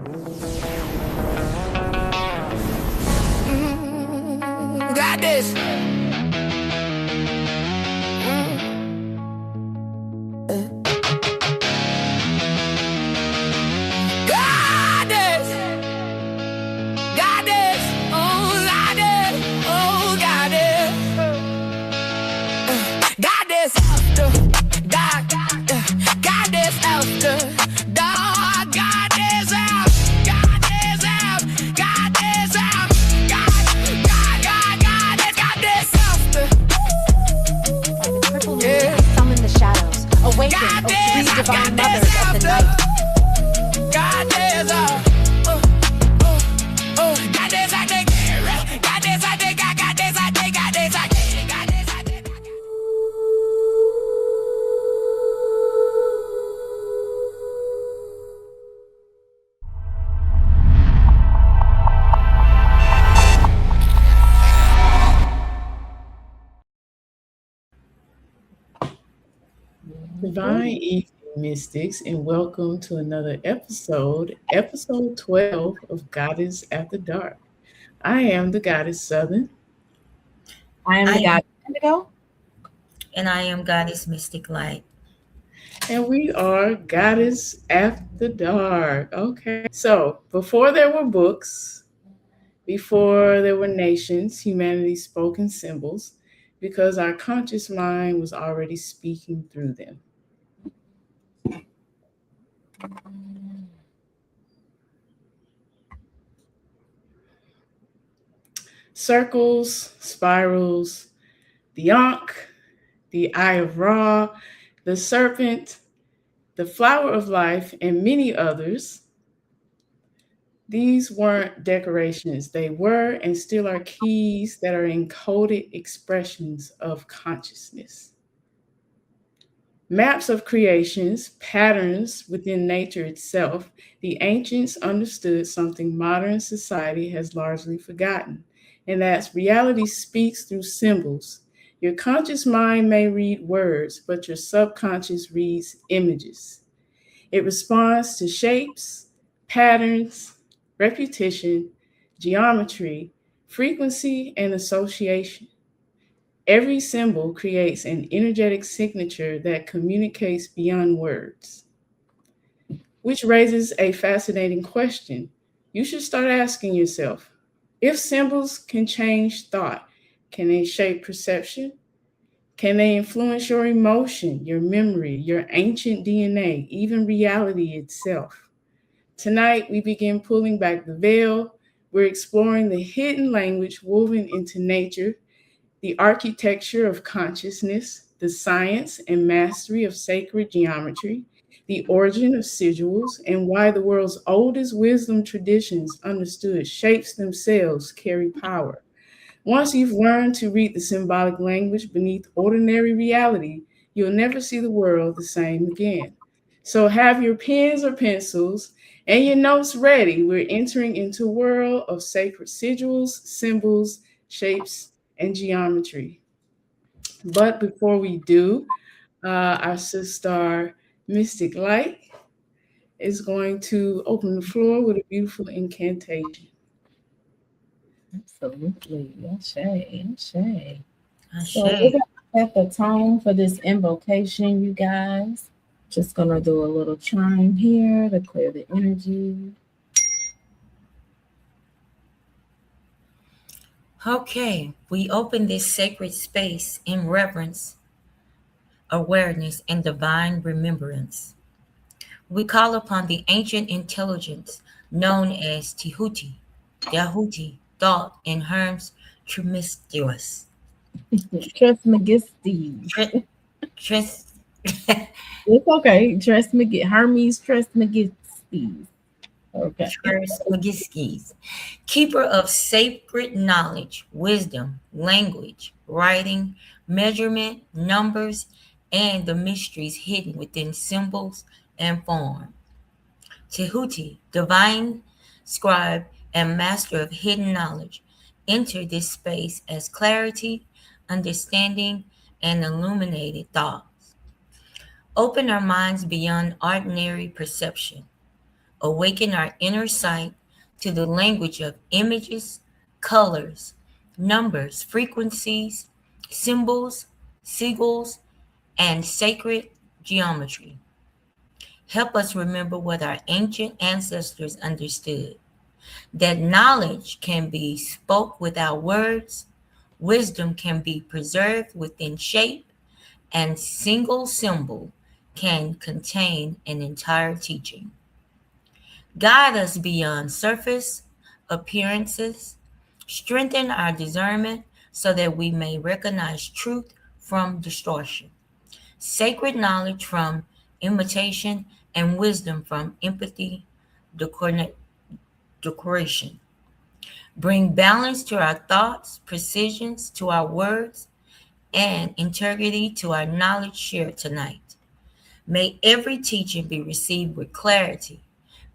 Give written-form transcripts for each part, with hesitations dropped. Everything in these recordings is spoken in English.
Goddess. Goddess. Goddess. Oh, goddess. Oh, goddess. Goddess after dark. Goddess after dark. Goddess out. Goddess out. Goddess out. Goddess after. Yeah. Summon the shadows. Awaken, O three divine mothers of the night. Goddess out. Goddess out. Goddess out. Goddess out. Goddess out. Divine evening, mystics, and welcome to another episode 12 of Goddess After Dark. I am the Goddess Southern. I am the Goddess Indigo. And I am Goddess Mystic Light. And we are Goddess After Dark. Okay. So, before there were books, before there were nations, humanity spoke in symbols because our conscious mind was already speaking through them. Circles, spirals, the Ankh, the Eye of Ra, the serpent, the flower of life, and many others. These weren't decorations. They were and still are keys that are encoded expressions of consciousness. Maps of creations, patterns within nature itself, the ancients understood something modern society has largely forgotten, and that's reality speaks through symbols. Your conscious mind may read words, but your subconscious reads images. It responds to shapes, patterns, repetition, geometry, frequency, and association. Every symbol creates an energetic signature that communicates beyond words, which raises a fascinating question. You should start asking yourself, if symbols can change thought, can they shape perception? Can they influence your emotion, your memory, your ancient DNA, even reality itself? Tonight, we begin pulling back the veil. We're exploring the hidden language woven into nature, the architecture of consciousness, the science and mastery of sacred geometry, the origin of sigils, and why the world's oldest wisdom traditions understood shapes themselves carry power. Once you've learned to read the symbolic language beneath ordinary reality, you'll never see the world the same again. So have your pens or pencils and your notes ready. We're entering into a world of sacred sigils, symbols, shapes, and geometry. But before we do, our sister Mystic Light is going to open the floor with a beautiful incantation. Absolutely. Ashe. Ashe. So we're going to set the tone for this invocation, you guys. Just going to do a little chime here to clear the energy. Okay, we open this sacred space in reverence, awareness, and divine remembrance. We call upon the ancient intelligence known as Tehuti, Yahuti, Thoth, and Hermes Trismegistus. Trismegistus. It's okay. Hermes Trismegistus. Okay. Trismegistus, keeper of sacred knowledge, wisdom, language, writing, measurement, numbers, and the mysteries hidden within symbols and form. Tehuti, divine scribe and master of hidden knowledge, enter this space as clarity, understanding, and illuminated thoughts. Open our minds beyond ordinary perception. awaken our inner sight to the language of images, colors, numbers, frequencies, symbols, sigils, and sacred geometry. Help us remember what our ancient ancestors understood, that knowledge can be spoke without words, wisdom can be preserved within shape, and single symbol can contain an entire teaching. Guide us beyond surface appearances, strengthen our discernment so that we may recognize truth from distortion, sacred knowledge from imitation, and wisdom from empathy, decoration. Bring balance to our thoughts, precision to our words, and integrity to our knowledge shared tonight. May every teaching be received with clarity.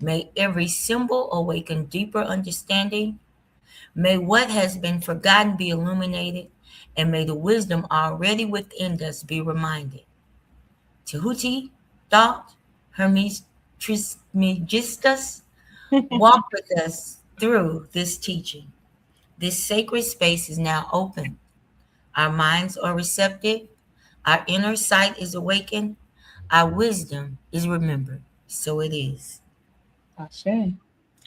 May every symbol awaken deeper understanding. May what has been forgotten be illuminated, and may the wisdom already within us be reminded. Tahuti, thought, Hermes Trismegistus, walk with us through this teaching. This sacred space is now open. Our minds are receptive. Our inner sight is awakened. Our wisdom is remembered. So it is. Ashe.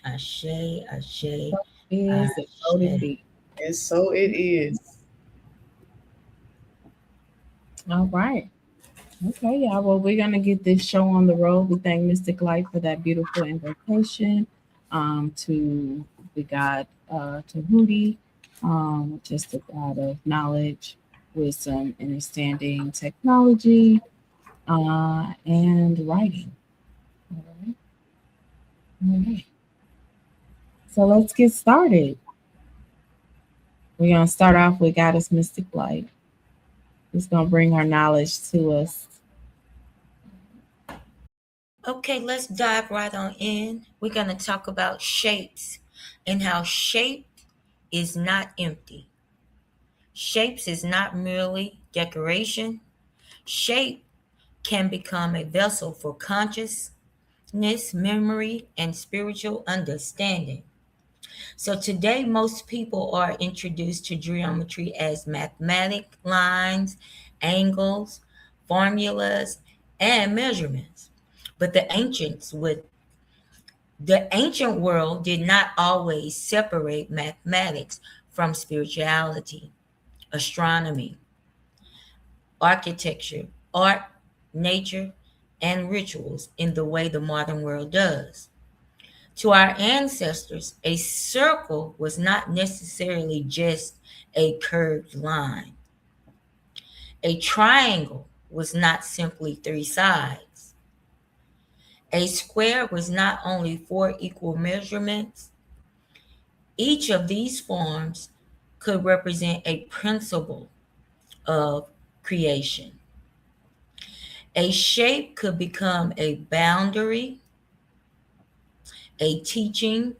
Ashe, ashe, So is and so it ashe. be. And so it is. All right. Okay, y'all. Well, we're gonna get this show on the road. We thank Mystic Light for that beautiful invocation to the God Tahuti, just the God of knowledge, wisdom, understanding, technology, and writing. All right. All right. So let's get started. We're gonna start off with Goddess Mystic Light. It's gonna bring her knowledge to us. Okay, let's dive right on in. We're going to talk about shapes and how shape is not empty. Shapes is not merely decoration. Shape can become a vessel for consciousness, memory, and spiritual understanding. So today, most people are introduced to geometry as mathematic lines, angles, formulas, and measurements. But the ancient world did not always separate mathematics from spirituality, astronomy, architecture, art, nature, and rituals in the way the modern world does. To our ancestors, a circle was not necessarily just a curved line. A triangle was not simply three sides. A square was not only four equal measurements. Each of these forms could represent a principle of creation. A shape could become a boundary, a teaching,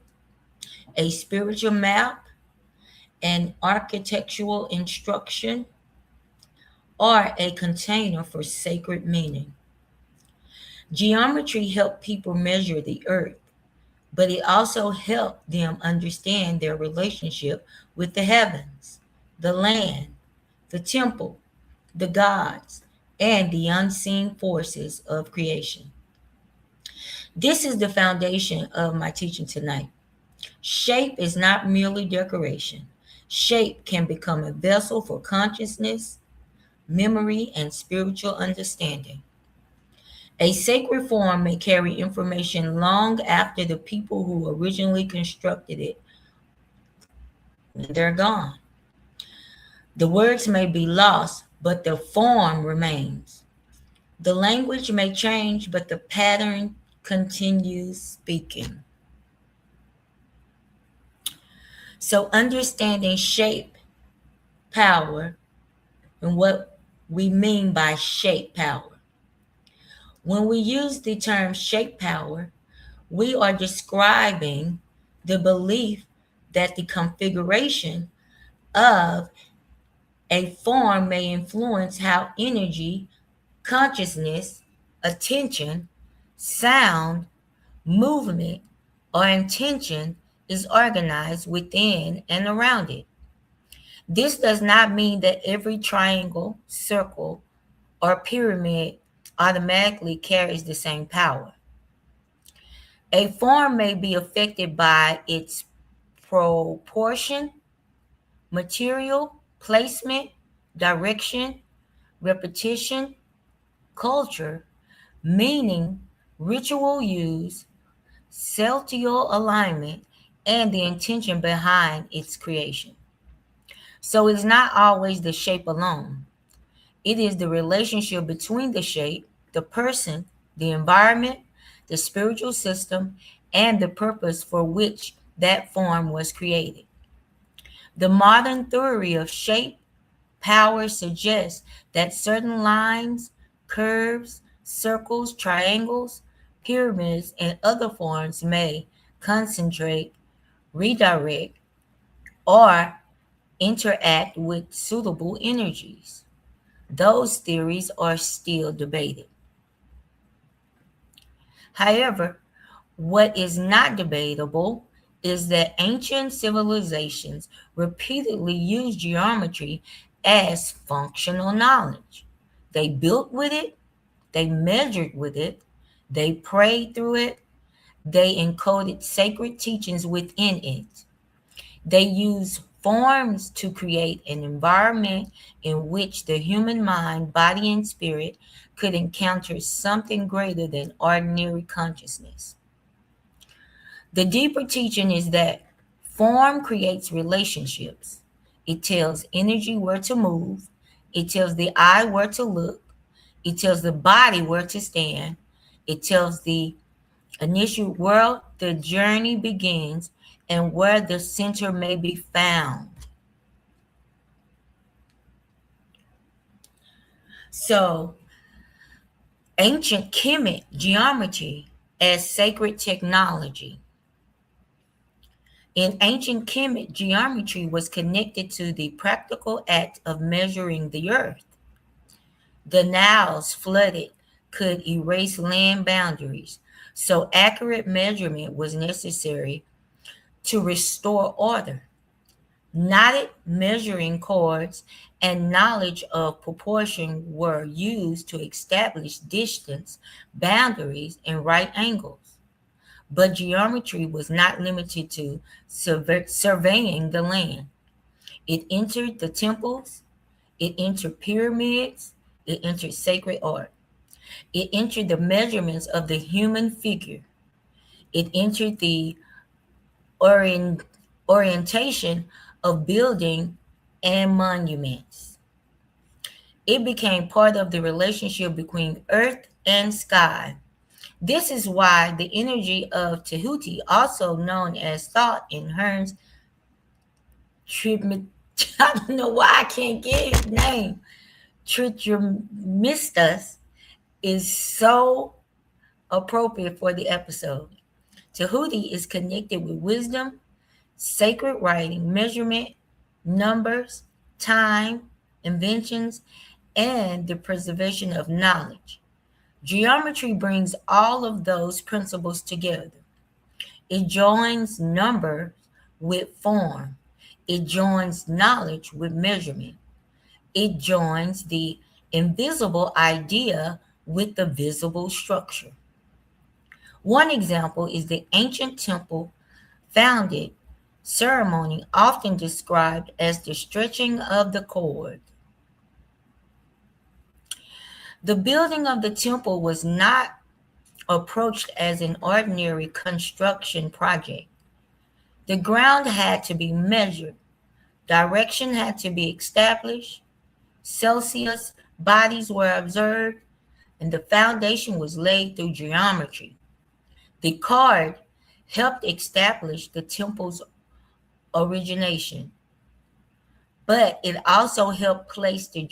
a spiritual map, an architectural instruction, or a container for sacred meaning. Geometry helped people measure the earth, but it also helped them understand their relationship with the heavens, the land, the temple, the gods, and the unseen forces of creation. This is the foundation of my teaching tonight. Shape is not merely decoration. Shape can become a vessel for consciousness, memory, and spiritual understanding. A sacred form may carry information long after the people who originally constructed it, when they're gone. The words may be lost, but the form remains. The language may change, but the pattern continues speaking. So understanding shape, power, and what we mean by shape power. When we use the term shape power, we are describing the belief that the configuration of a form may influence how energy, consciousness, attention, sound, movement, or intention is organized within and around it. This does not mean that every triangle, circle, or pyramid automatically carries the same power. A form may be affected by its proportion, material, placement, direction, repetition, culture, meaning, ritual use, celestial alignment, and the intention behind its creation. So it's not always the shape alone. It is the relationship between the shape, the person, the environment, the spiritual system, and the purpose for which that form was created. The modern theory of shape power suggests that certain lines, curves, circles, triangles, pyramids, and other forms may concentrate, redirect, or interact with suitable energies. Those theories are still debated. However, what is not debatable is that ancient civilizations repeatedly used geometry as functional knowledge. They built with it, they measured with it, they prayed through it, they encoded sacred teachings within it. They used forms to create an environment in which the human mind, body, and spirit could encounter something greater than ordinary consciousness. The deeper teaching is that form creates relationships. It tells energy where to move, it tells the eye where to look, it tells the body where to stand, it tells the initial where the journey begins and where the center may be found. So, ancient Kemet geometry as sacred technology. In ancient Kemet, geometry was connected to the practical act of measuring the earth. The Niles flooded could erase land boundaries, so accurate measurement was necessary to restore order. Knotted measuring cords and knowledge of proportion were used to establish distance, boundaries, and right angles. But geometry was not limited to surveying the land. It entered the temples, it entered pyramids, it entered sacred art. It entered the measurements of the human figure. It entered the orientation of building and monuments. It became part of the relationship between earth and sky. This is why the energy of Tehuti, also known as thought in Hermes treatment, I don't know why I can't get his name, Trismegistus, is so appropriate for the episode. Tehuti is connected with wisdom, sacred writing, measurement, numbers, time, inventions, and the preservation of knowledge. Geometry brings all of those principles together. It joins numbers with form. It joins knowledge with measurement. It joins the invisible idea with the visible structure. One example is the ancient temple founded ceremony, often described as the stretching of the cord. The building of the temple was not approached as an ordinary construction project. The ground had to be measured, direction had to be established, Celsius bodies were observed, and the foundation was laid through geometry. The cord helped establish the temple's origination, but it also helped place the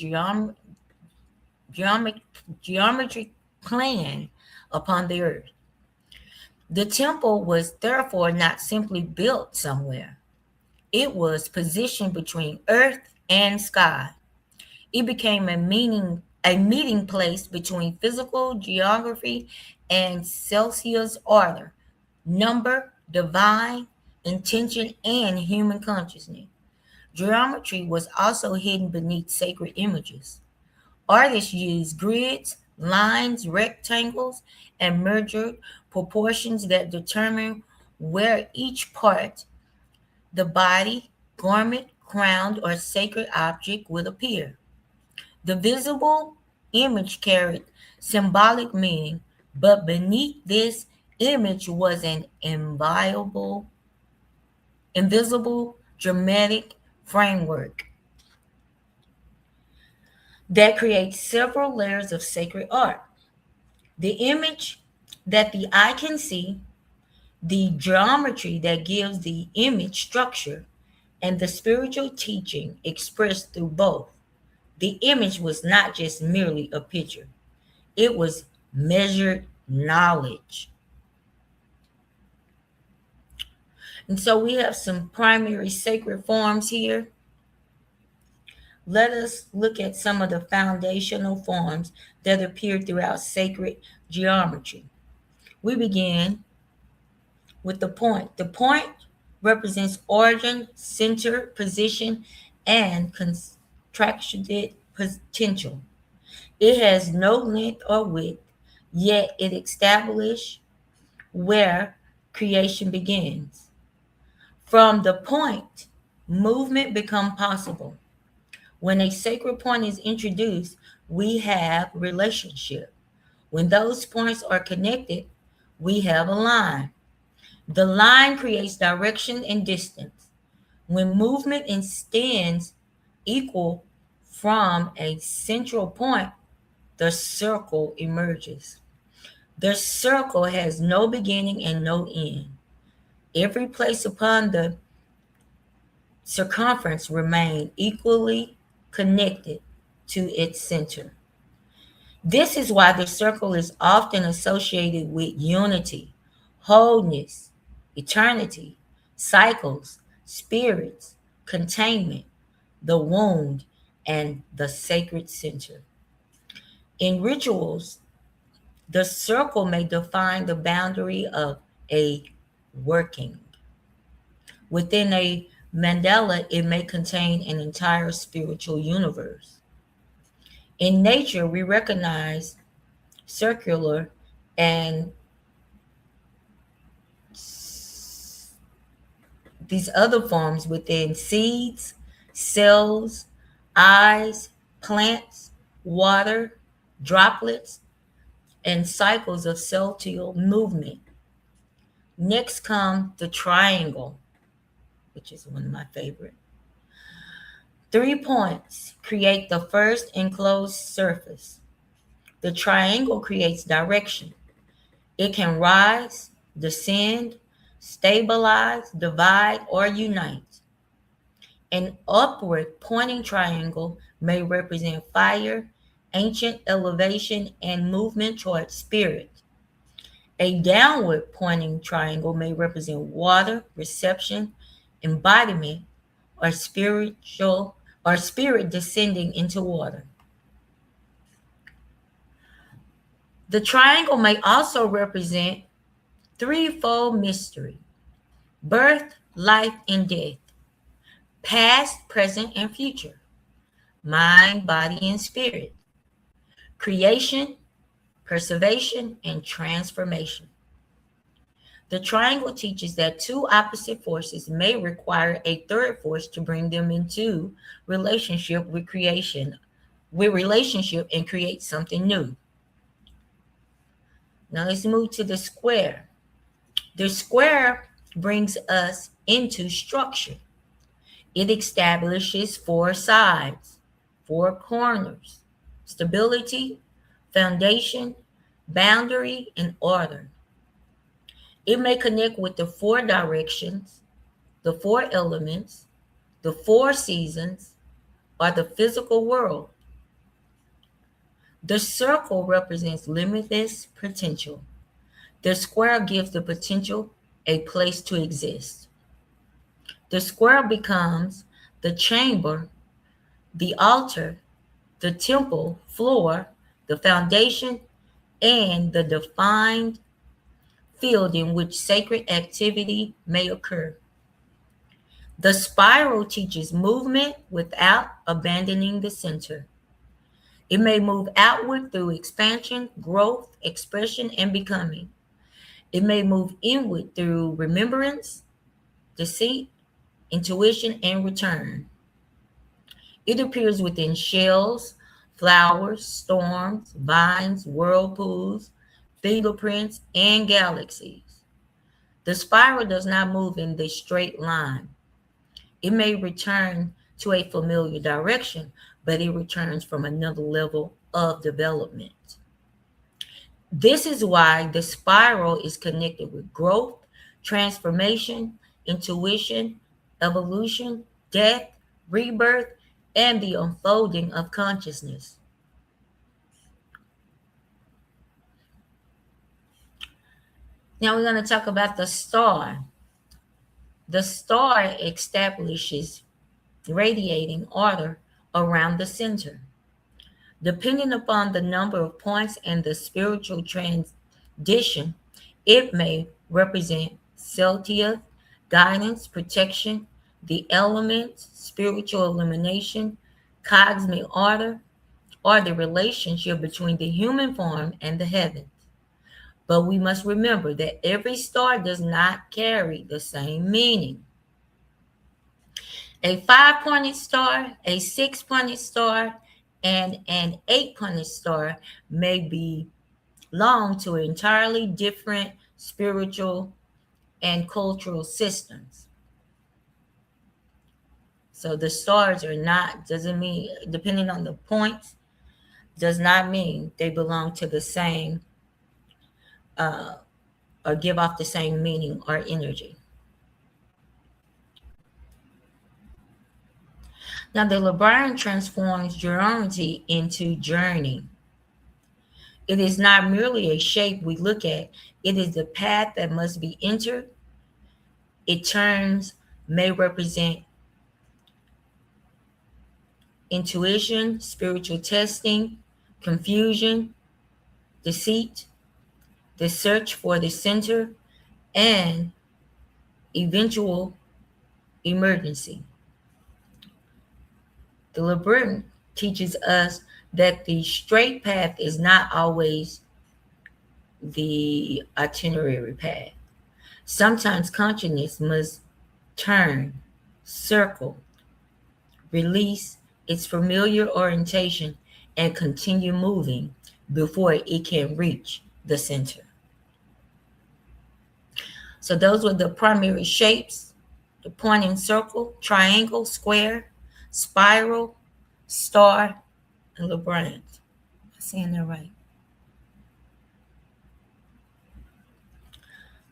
geometric plan upon the earth. The temple was therefore not simply built somewhere. It was positioned between earth and sky. It became a meeting place between physical geography and Celsius order, number, divine, intention, and human consciousness. Geometry was also hidden beneath sacred images. Artists used grids, lines, rectangles, and measured proportions that determine where each part, the body, garment, crown, or sacred object would appear. The visible image carried symbolic meaning, but beneath this image was an invisible dramatic framework that creates several layers of sacred art. The image that the eye can see, the geometry that gives the image structure, and the spiritual teaching expressed through both. The image was not just merely a picture, it was measured knowledge. And so we have some primary sacred forms here. Let us look at some of the foundational forms that appear throughout sacred geometry. We begin with the point. The point represents origin, center, position, and contracted potential. It has no length or width, yet it establishes where creation begins. From the point, movement becomes possible. When a sacred point is introduced, we have relationship. When those points are connected, we have a line. The line creates direction and distance. When movement extends equal from a central point, the circle emerges. The circle has no beginning and no end. Every place upon the circumference remains equally connected to its center. This is why the circle is often associated with unity, wholeness, eternity, cycles, spirits, containment, the wound, and the sacred center. In rituals, the circle may define the boundary of a working. Within a mandala, it may contain an entire spiritual universe. In nature, we recognize circular and these other forms within seeds, cells, eyes, plants, water, droplets, and cycles of celestial movement. Next comes the triangle, which is one of my favorite. 3 points create the first enclosed surface. The triangle creates direction. It can rise, descend, stabilize, divide, or unite. An upward pointing triangle may represent fire, ancient elevation, and movement toward spirit. A downward pointing triangle may represent water, reception, embodiment, or spiritual or spirit descending into water. The triangle may also represent threefold mystery: birth, life, and death, past, present, and future, mind, body, and spirit, creation, preservation, and transformation. The triangle teaches that two opposite forces may require a third force to bring them into relationship with relationship and create something new. Now let's move to the square. The square brings us into structure. It establishes 4 sides, 4 corners, stability, foundation, boundary, and order. It may connect with the 4 directions, the 4 elements, the 4 seasons, or the physical world. The circle represents limitless potential. The square gives the potential a place to exist. The square becomes the chamber, the altar, the temple floor, the foundation, and the defined field in which sacred activity may occur. The spiral teaches movement without abandoning the center. It may move outward through expansion, growth, expression, and becoming. It may move inward through remembrance, deceit, intuition, and return. It appears within shells, flowers, storms, vines, whirlpools, fingerprints, and galaxies. The spiral does not move in the straight line. It may return to a familiar direction, but it returns from another level of development. This is why the spiral is connected with growth, transformation, intuition, evolution, death, rebirth, and the unfolding of consciousness. Now we're going to talk about the star. The star establishes radiating order around the center. Depending upon the number of points and the spiritual transition, it may represent Celtia, guidance, protection, the elements, spiritual illumination, cosmic order, or the relationship between the human form and the heavens. But we must remember that every star does not carry the same meaning. A 5-pointed star, a 6-pointed star, and an 8-pointed star may belong to entirely different spiritual and cultural systems. So the stars are not, doesn't mean, depending on the points, does not mean they belong to the same or give off the same meaning or energy. Now, the Lebrun transforms geometry into journey. It is not merely a shape we look at, it is the path that must be entered. It turns may represent intuition, spiritual testing, confusion, deceit, the search for the center, and eventual emergency. The Lebrun teaches us that the straight path is not always the itinerary path. Sometimes consciousness must turn, circle, release its familiar orientation, and continue moving before it can reach the center. So those were the primary shapes: the pointing circle, triangle, square, spiral, star, and Lebrun. I'm saying that right.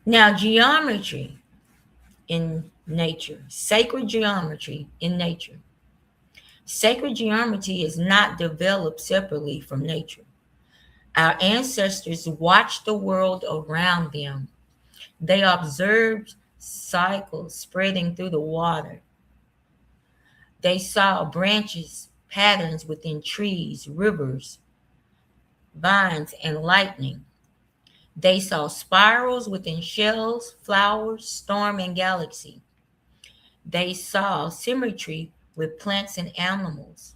Now, geometry in nature, sacred geometry in nature. Sacred geometry is not developed separately from nature. Our ancestors watched the world around them. They observed cycles spreading through the water. They saw branches, patterns within trees, rivers, vines, and lightning. They saw spirals within shells, flowers, storm, and galaxy. They saw symmetry with plants and animals.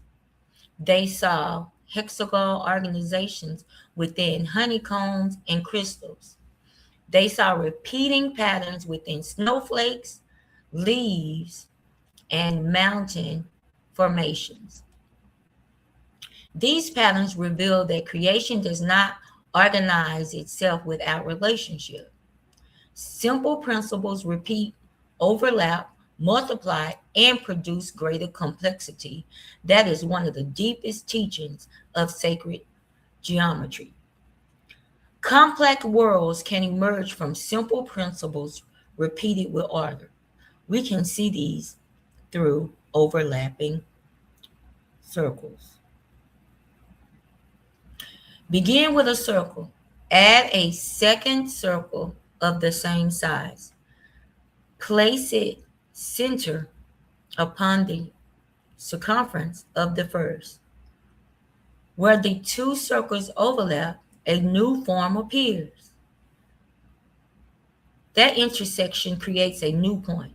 They saw hexagonal organizations within honeycombs and crystals. They saw repeating patterns within snowflakes, leaves, and mountain formations. These patterns reveal that creation does not organize itself without relationship. Simple principles repeat, overlap, multiply, and produce greater complexity. That is one of the deepest teachings of sacred geometry. Complex worlds can emerge from simple principles repeated with order. We can see these through overlapping circles. Begin with a circle. Add a second circle of the same size. Place it center upon the circumference of the first. Where the two circles overlap, a new form appears. That intersection creates a new point.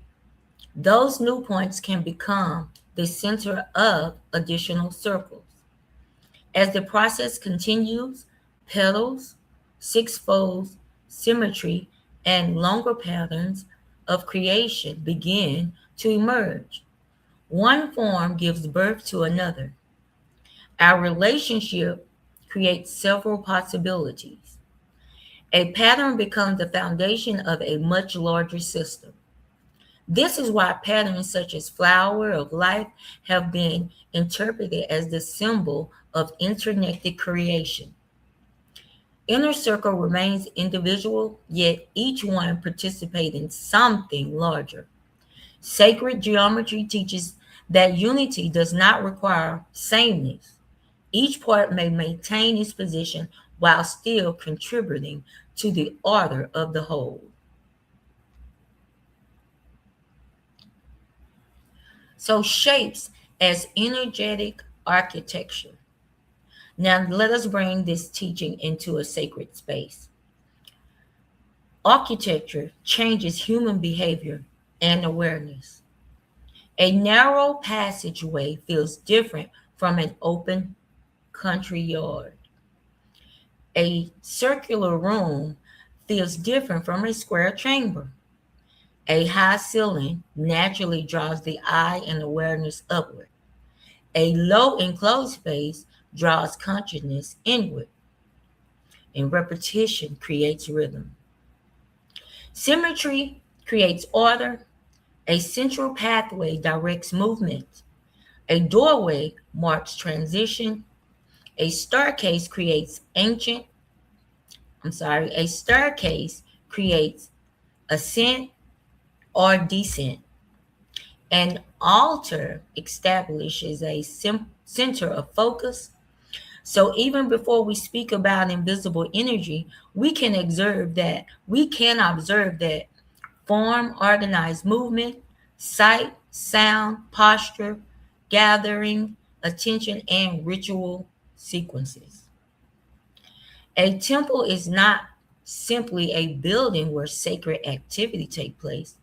Those new points can become the center of additional circles. As the process continues, petals, sixfolds, symmetry, and longer patterns of creation begin to emerge. One form gives birth to another. Our relationship creates several possibilities. A pattern becomes the foundation of a much larger system. This is why patterns such as flower of life have been interpreted as the symbol of interconnected creation. Inner circle remains individual, yet each one participates in something larger. Sacred geometry teaches that unity does not require sameness. Each part may maintain its position while still contributing to the order of the whole. So, shapes as energetic architecture. Now, let us bring this teaching into a sacred space. Architecture changes human behavior and awareness. A narrow passageway feels different from an open country yard. A circular room feels different from a square chamber. A high ceiling naturally draws the eye and awareness upward. A low enclosed space draws consciousness inward, and repetition creates rhythm. Symmetry creates order. A central pathway directs movement. A doorway marks transition. A staircase creates a staircase creates ascent or descent. An altar establishes a center of focus. So even before we speak about invisible energy, we can observe that form, organized movement, sight, sound, posture, gathering, attention, and ritual sequences. A temple is not simply a building where sacred activity take place.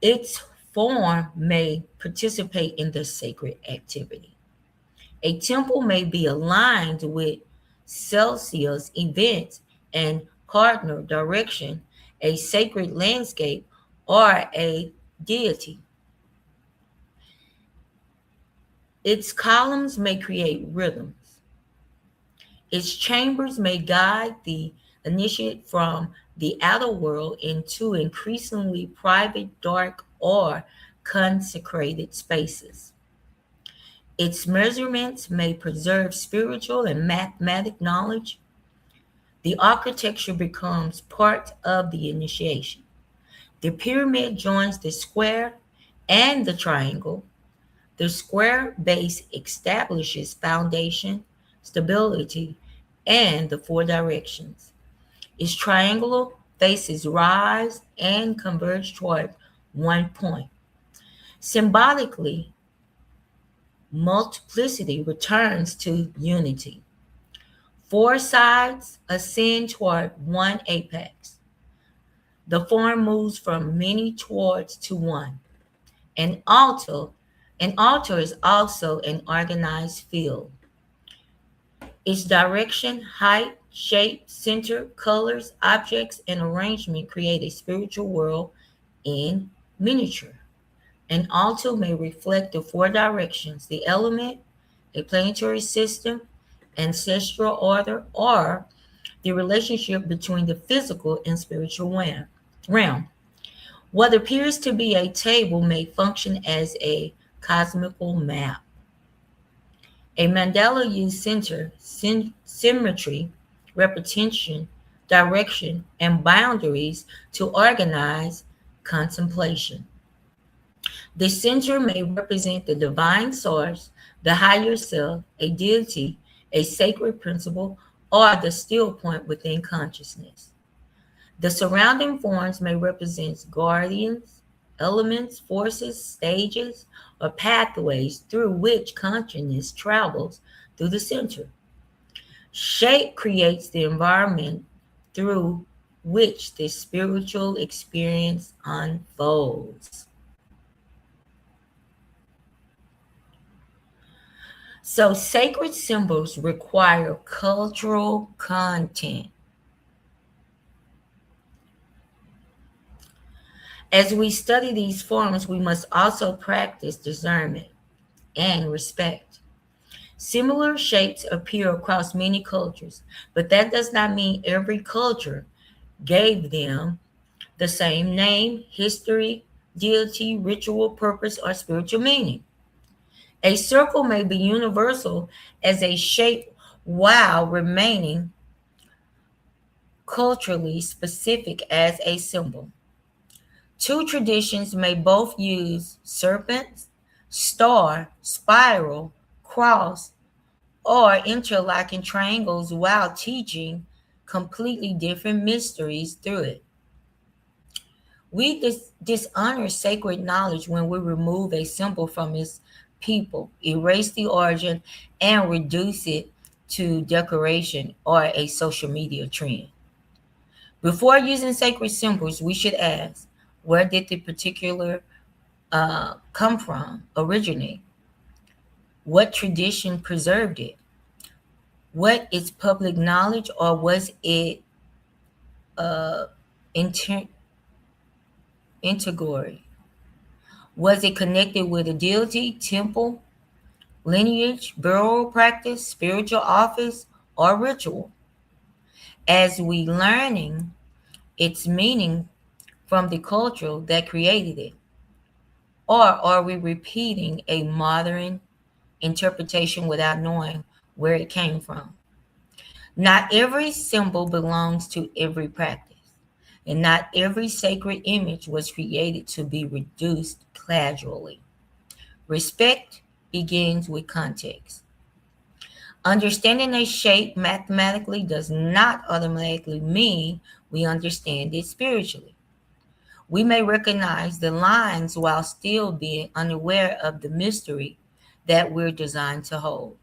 Its form may participate in the sacred activity. A temple may be aligned with Celsius events and cardinal direction, a sacred landscape, or a deity. Its columns may create rhythms. Its chambers may guide the initiate from the outer world into increasingly private, dark, or consecrated spaces. Its measurements may preserve spiritual and mathematic knowledge. The architecture becomes part of the initiation. The pyramid joins the square and the triangle. The square base establishes foundation, stability, and the four directions. Its triangular faces rise and converge toward one point. Symbolically, multiplicity returns to unity. Four sides ascend toward one apex. The form moves from many towards to one. An altar, an altar is also an organized field. Its direction, height, shape, center, colors, objects, and arrangement create a spiritual world in miniature. An altar may reflect the four directions, the element, a planetary system, ancestral order, or the relationship between the physical and spiritual realm. What appears to be a table may function as a cosmical map. A mandala uses center, symmetry, repetition, direction, and boundaries to organize contemplation. The center may represent the divine source, the higher self, a deity, a sacred principle, or the still point within consciousness. The surrounding forms may represent guardians, elements, forces, stages, or pathways through which consciousness travels through the center. Shape creates the environment through which the spiritual experience unfolds. So, sacred symbols require cultural content. As we study these forms, we must also practice discernment and respect. Similar shapes appear across many cultures, but that does not mean every culture gave them the same name, history, deity, ritual, purpose, or spiritual meaning. A circle may be universal as a shape while remaining culturally specific as a symbol. Two traditions may both use serpents, star, spiral, cross, or interlocking triangles while teaching completely different mysteries through it. We dishonor sacred knowledge when we remove a symbol from its people, erase the origin, and reduce it to decoration or a social media trend. Before using sacred symbols, we should ask, where did the particular come from, originate? What tradition preserved it? What is public knowledge, or was it integrity? Was it connected with a deity, temple, lineage, burial practice, spiritual office, or ritual? As we learning its meaning from the culture that created it, or are we repeating a modern interpretation without knowing where it came from? Not every symbol belongs to every practice, and not every sacred image was created to be reduced casually. Respect begins with context. Understanding a shape mathematically does not automatically mean we understand it spiritually. We may recognize the lines while still being unaware of the mystery that we're designed to hold.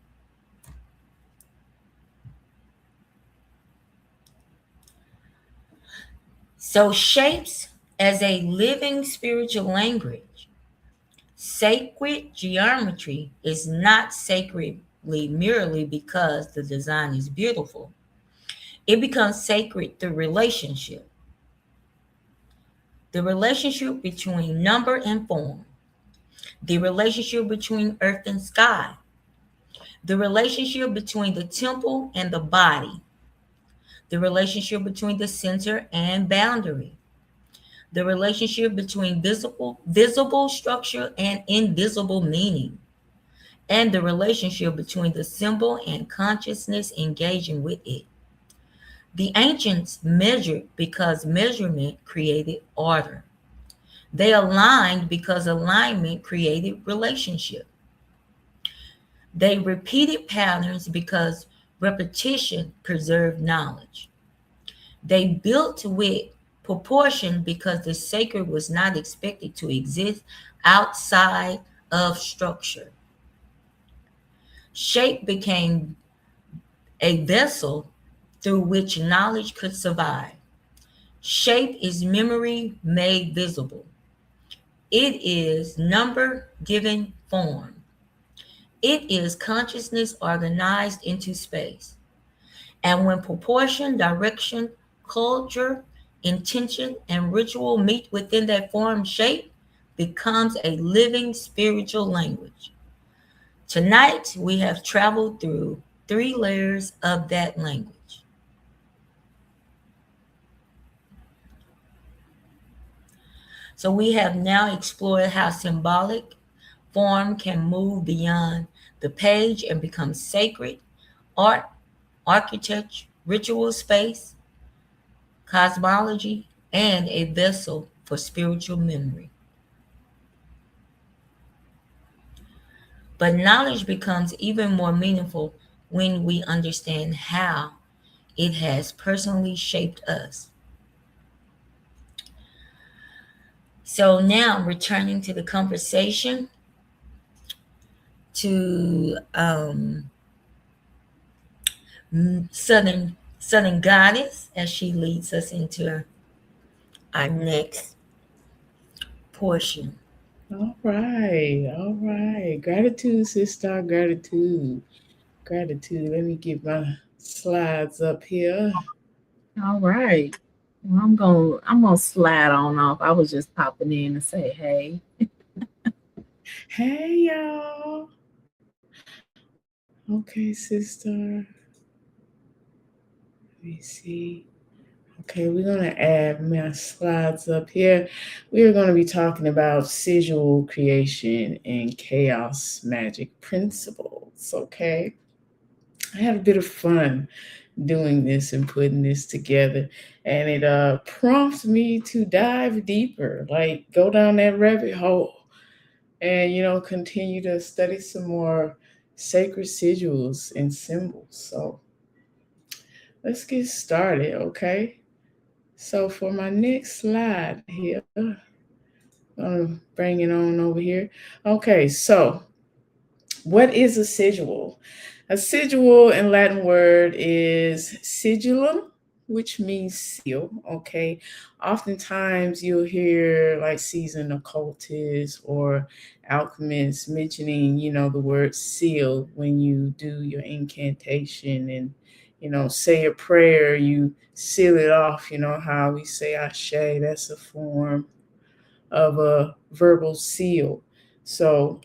So, shapes as a living spiritual language. Sacred geometry is not sacredly merely because the design is beautiful. It becomes sacred through relationship. The relationship between number and form, the relationship between earth and sky, the relationship between the temple and the body, the relationship between the center and boundary, the relationship between visible structure and invisible meaning, and the relationship between the symbol and consciousness engaging with it. The ancients measured because measurement created order. They aligned because alignment created relationship. They repeated patterns because repetition preserved knowledge. They built with proportion because the sacred was not expected to exist outside of structure. Shape became a vessel through which knowledge could survive. Shape is memory made visible. It is number given form. It is consciousness organized into space. And when proportion, direction, culture, intention, and ritual meet within that form, shape becomes a living spiritual language. Tonight, we have traveled through 3 layers of that language. So we have now explored how symbolic form can move beyond the page and become sacred, art, architecture, ritual space, cosmology, and a vessel for spiritual memory. But knowledge becomes even more meaningful when we understand how it has personally shaped us. So now returning to the conversation to southern Sun and Goddess, as she leads us into our next portion. All right. All right. Gratitude, sister. Gratitude. Gratitude. Let me get my slides up here. All right. Well, I'm gonna slide on off. I was just popping in to say hey. Hey, y'all. Okay, sister. Let me see. Okay, we're going to add my slides up here. We're going to be talking about sigil creation and chaos magic principles. Okay. I had a bit of fun doing this and putting this together, and it prompts me to dive deeper, like go down that rabbit hole and, continue to study some more sacred sigils and symbols. So let's get started, okay? So for my next slide here, I'm bring it on over here. Okay, so what is a sigil? A sigil in Latin word is sigillum, which means seal. Okay. Oftentimes you'll hear like seasoned occultists or alchemists mentioning, the word seal when you do your incantation and, say a prayer, you seal it off, how we say ashe, that's a form of a verbal seal. So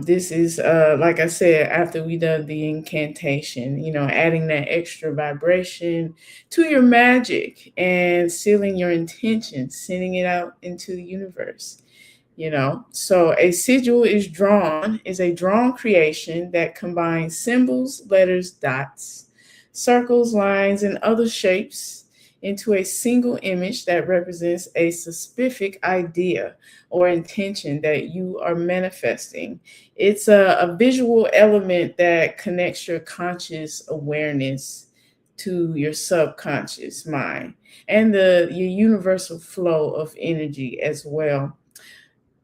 this is like I said, after we done the incantation, adding that extra vibration to your magic and sealing your intention, sending it out into the universe. So a sigil is a drawn creation that combines symbols, letters, dots, circles, lines, and other shapes into a single image that represents a specific idea or intention that you are manifesting. It's a visual element that connects your conscious awareness to your subconscious mind and your universal flow of energy as well.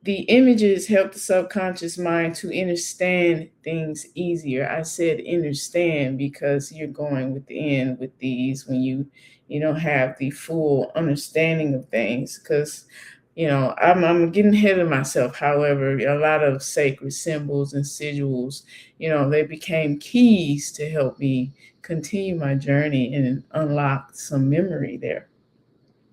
The images help the subconscious mind to understand things easier. I said understand because you're going within with these when you don't have the full understanding of things. Because I'm getting ahead of myself. However, a lot of sacred symbols and sigils, they became keys to help me continue my journey and unlock some memory there.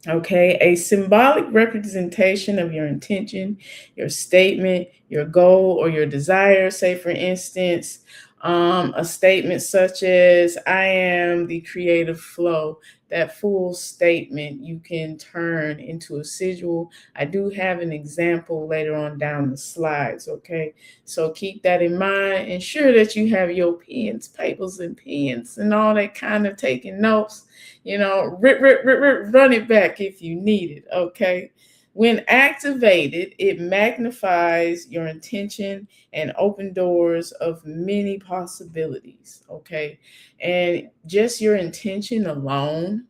Okay, a symbolic representation of your intention, your statement, your goal, or your desire. Say, for instance, a statement such as, I am the creative flow. That full statement you can turn into a sigil. I do have an example later on down the slides. Okay, so keep that in mind. Ensure that you have your pens, papers, and pens, and all that kind of taking notes. Run it back if you need it, okay? When activated, it magnifies your intention and open doors of many possibilities, okay? And just your intention alone,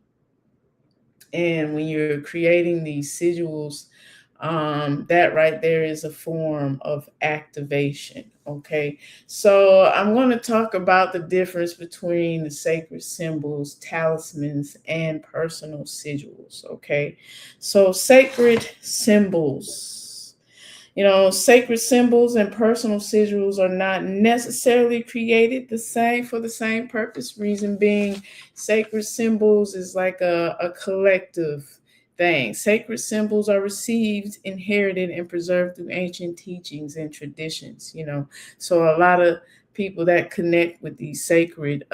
and when you're creating these sigils, that right there is a form of activation. Okay, so I'm going to talk about the difference between the sacred symbols, talismans, and personal sigils. Okay, so sacred symbols. Sacred symbols and personal sigils are not necessarily created the same for the same purpose. Reason being, sacred symbols is like a collective thing. Sacred symbols are received, inherited, and preserved through ancient teachings and traditions. So a lot of people that connect with these sacred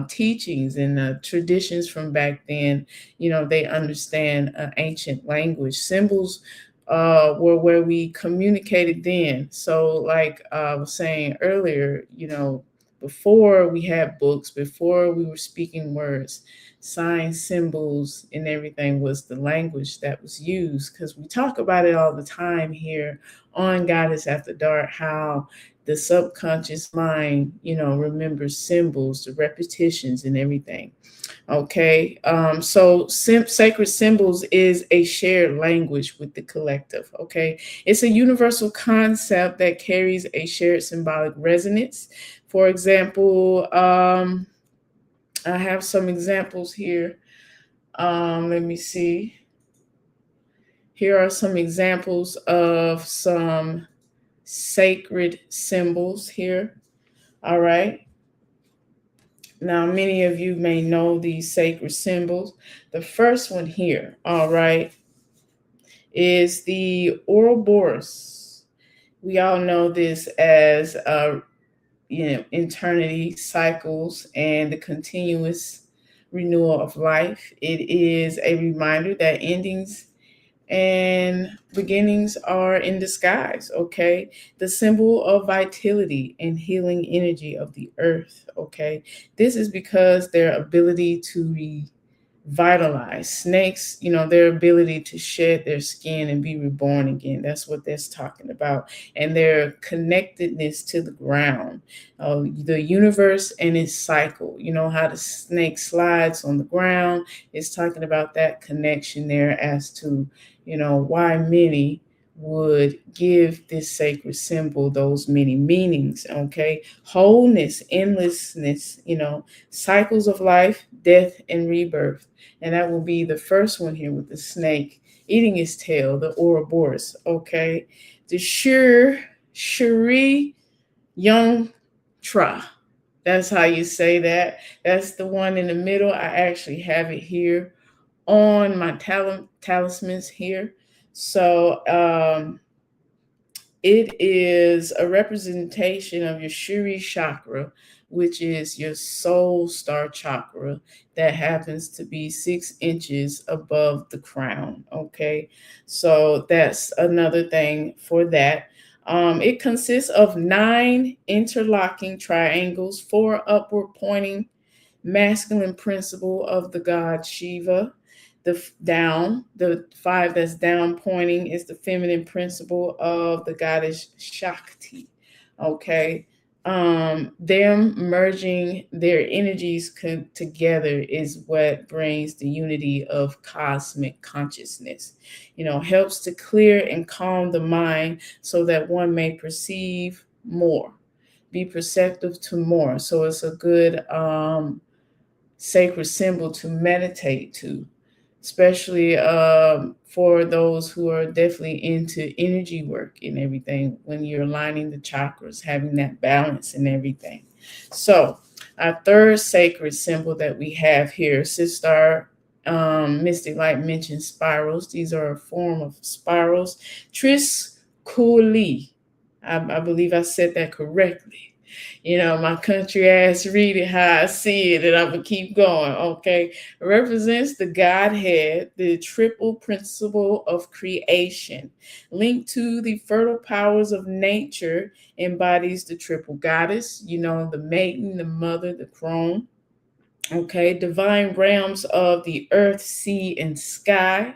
teachings and traditions from back then, they understand ancient language. Symbols were where we communicated then. So, like I was saying earlier, before we had books, before we were speaking words, signs, symbols, and everything was the language that was used. Because we talk about it all the time here on Goddess After Dark, how the subconscious mind, remembers symbols, the repetitions, and everything. Okay, so sacred symbols is a shared language with the collective. Okay, it's a universal concept that carries a shared symbolic resonance. For example, I have some examples here. Let me see. Here are some examples of some sacred symbols here. All right. Now, many of you may know these sacred symbols. The first one here, all right, is the Ouroboros. We all know this as eternity, cycles, and the continuous renewal of life. It is a reminder that endings and beginnings are in disguise, okay? The symbol of vitality and healing energy of the earth, okay? This is because their ability to vitalize. Snakes, their ability to shed their skin and be reborn again. That's what that's talking about. And their connectedness to the ground, the universe and its cycle. You know how the snake slides on the ground. It's talking about that connection there as to, why many would give this sacred symbol those many meanings, okay? Wholeness, endlessness, cycles of life, death, and rebirth. And that will be the first one here with the snake eating his tail, the Ouroboros, okay? The Shuri Young Tra. That's how you say that. That's the one in the middle. I actually have it here on my talismans here. So it is a representation of your Shuri chakra, which is your soul star chakra that happens to be 6 inches above the crown. Okay, so that's another thing for that. It consists of 9 interlocking triangles, 4 upward pointing masculine principle of the god Shiva. The 5 that's down pointing is the feminine principle of the goddess Shakti. Okay. Them merging their energies together is what brings the unity of cosmic consciousness. Helps to clear and calm the mind so that one may perceive more, be perceptive to more. So it's a good sacred symbol to meditate to, especially for those who are definitely into energy work and everything, when you're aligning the chakras, having that balance and everything. So our third sacred symbol that we have here, Sister Mystic Light mentioned spirals. These are a form of spirals. Tris Kuli. I believe I said that correctly. My country ass read it how I see it, and I'm going to keep going, okay? It represents the Godhead, the triple principle of creation. Linked to the fertile powers of nature, embodies the triple goddess, the maiden, the mother, the crone. Okay, divine realms of the earth, sea, and sky.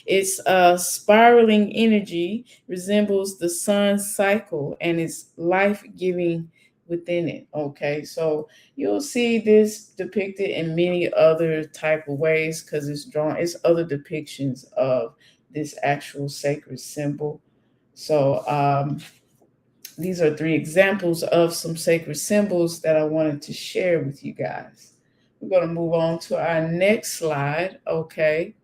Its spiraling energy resembles the sun's cycle and is life-giving within it. Okay, so you'll see this depicted in many other type of ways because it's other depictions of this actual sacred symbol. So these are 3 examples of some sacred symbols that I wanted to share with you guys. We're going to move on to our next slide. Okay.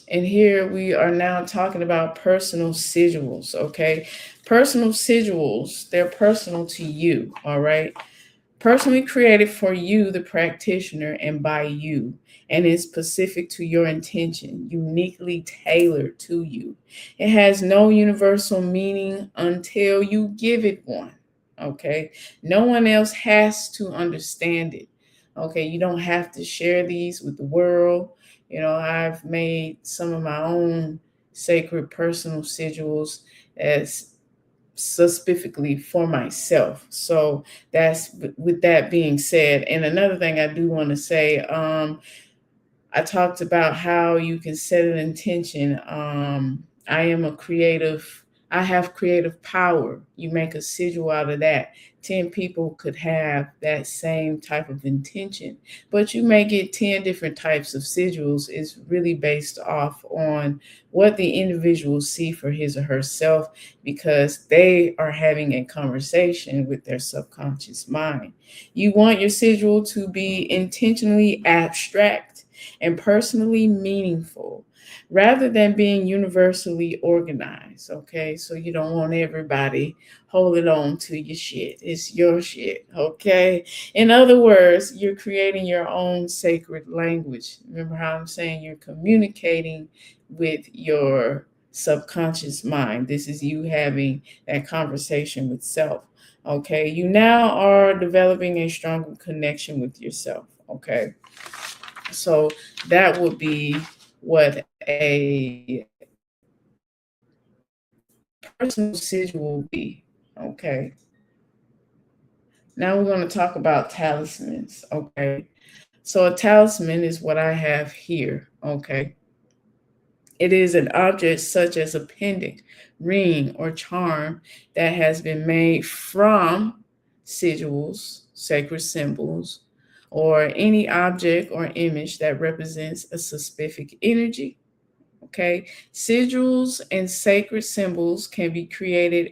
And here we are now talking about personal sigils, okay? Personal sigils, they're personal to you, all right? Personally created for you, the practitioner, and by you, and is specific to your intention, uniquely tailored to you. It has no universal meaning until you give it one, okay? No one else has to understand it, okay? You don't have to share these with the world. I've made some of my own sacred personal sigils as specifically for myself. So that's with that being said. And another thing I do want to say, I talked about how you can set an intention. I am a creative. I have creative power. You make a sigil out of that. 10 people could have that same type of intention, but you may get 10 different types of sigils. It's really based off on what the individual see for his or herself, because they are having a conversation with their subconscious mind. You want your sigil to be intentionally abstract and personally meaningful, rather than being universally organized. Okay, so you don't want everybody holding on to your shit. It's your shit. Okay, in other words, you're creating your own sacred language. Remember how I'm saying you're communicating with your subconscious mind. This is you having that conversation with self. Okay, you now are developing a stronger connection with yourself. Okay, so that would be what a personal sigil will be. Okay. Now we're going to talk about talismans. Okay. So a talisman is what I have here. Okay. It is an object such as a pendant, ring, or charm that has been made from sigils, sacred symbols, or any object or image that represents a specific energy. Okay, sigils and sacred symbols can be created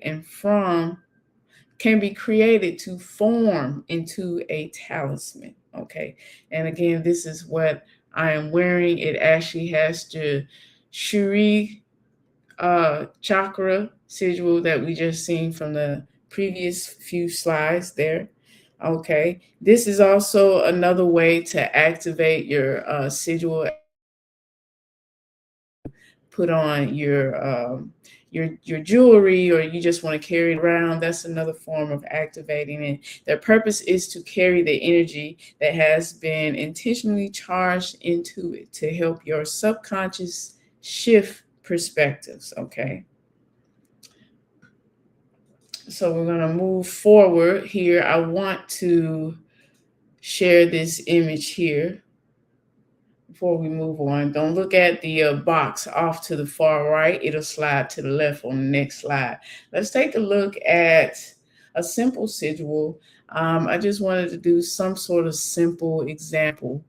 to form into a talisman. Okay, and again, this is what I am wearing. It actually has the Shuri chakra sigil that we just seen from the previous few slides there. Okay, this is also another way to activate your sigil. Put on your jewelry, or you just want to carry it around. That's another form of activating it. Their purpose is to carry the energy that has been intentionally charged into it to help your subconscious shift perspectives. Okay, so we're going to move forward here. I want to share this image here before we move on. Don't look at the box off to the far right. It'll slide to the left on the next slide. Let's take a look at a simple sigil. I just wanted to do some sort of simple example.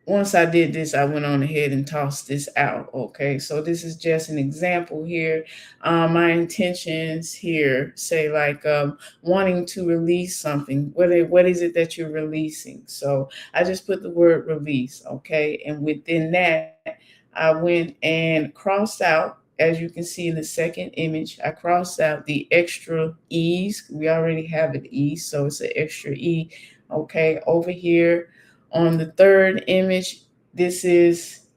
Once I did this, I went on ahead and tossed this out. Okay, so this is just an example here. My intentions here say like wanting to release something. What is it that you're releasing? So I just put the word release. Okay, and within that, I went and crossed out. As you can see in the second image, I crossed out the extra E's. We already have an E, so it's an extra E. Okay, over here on the third image, this is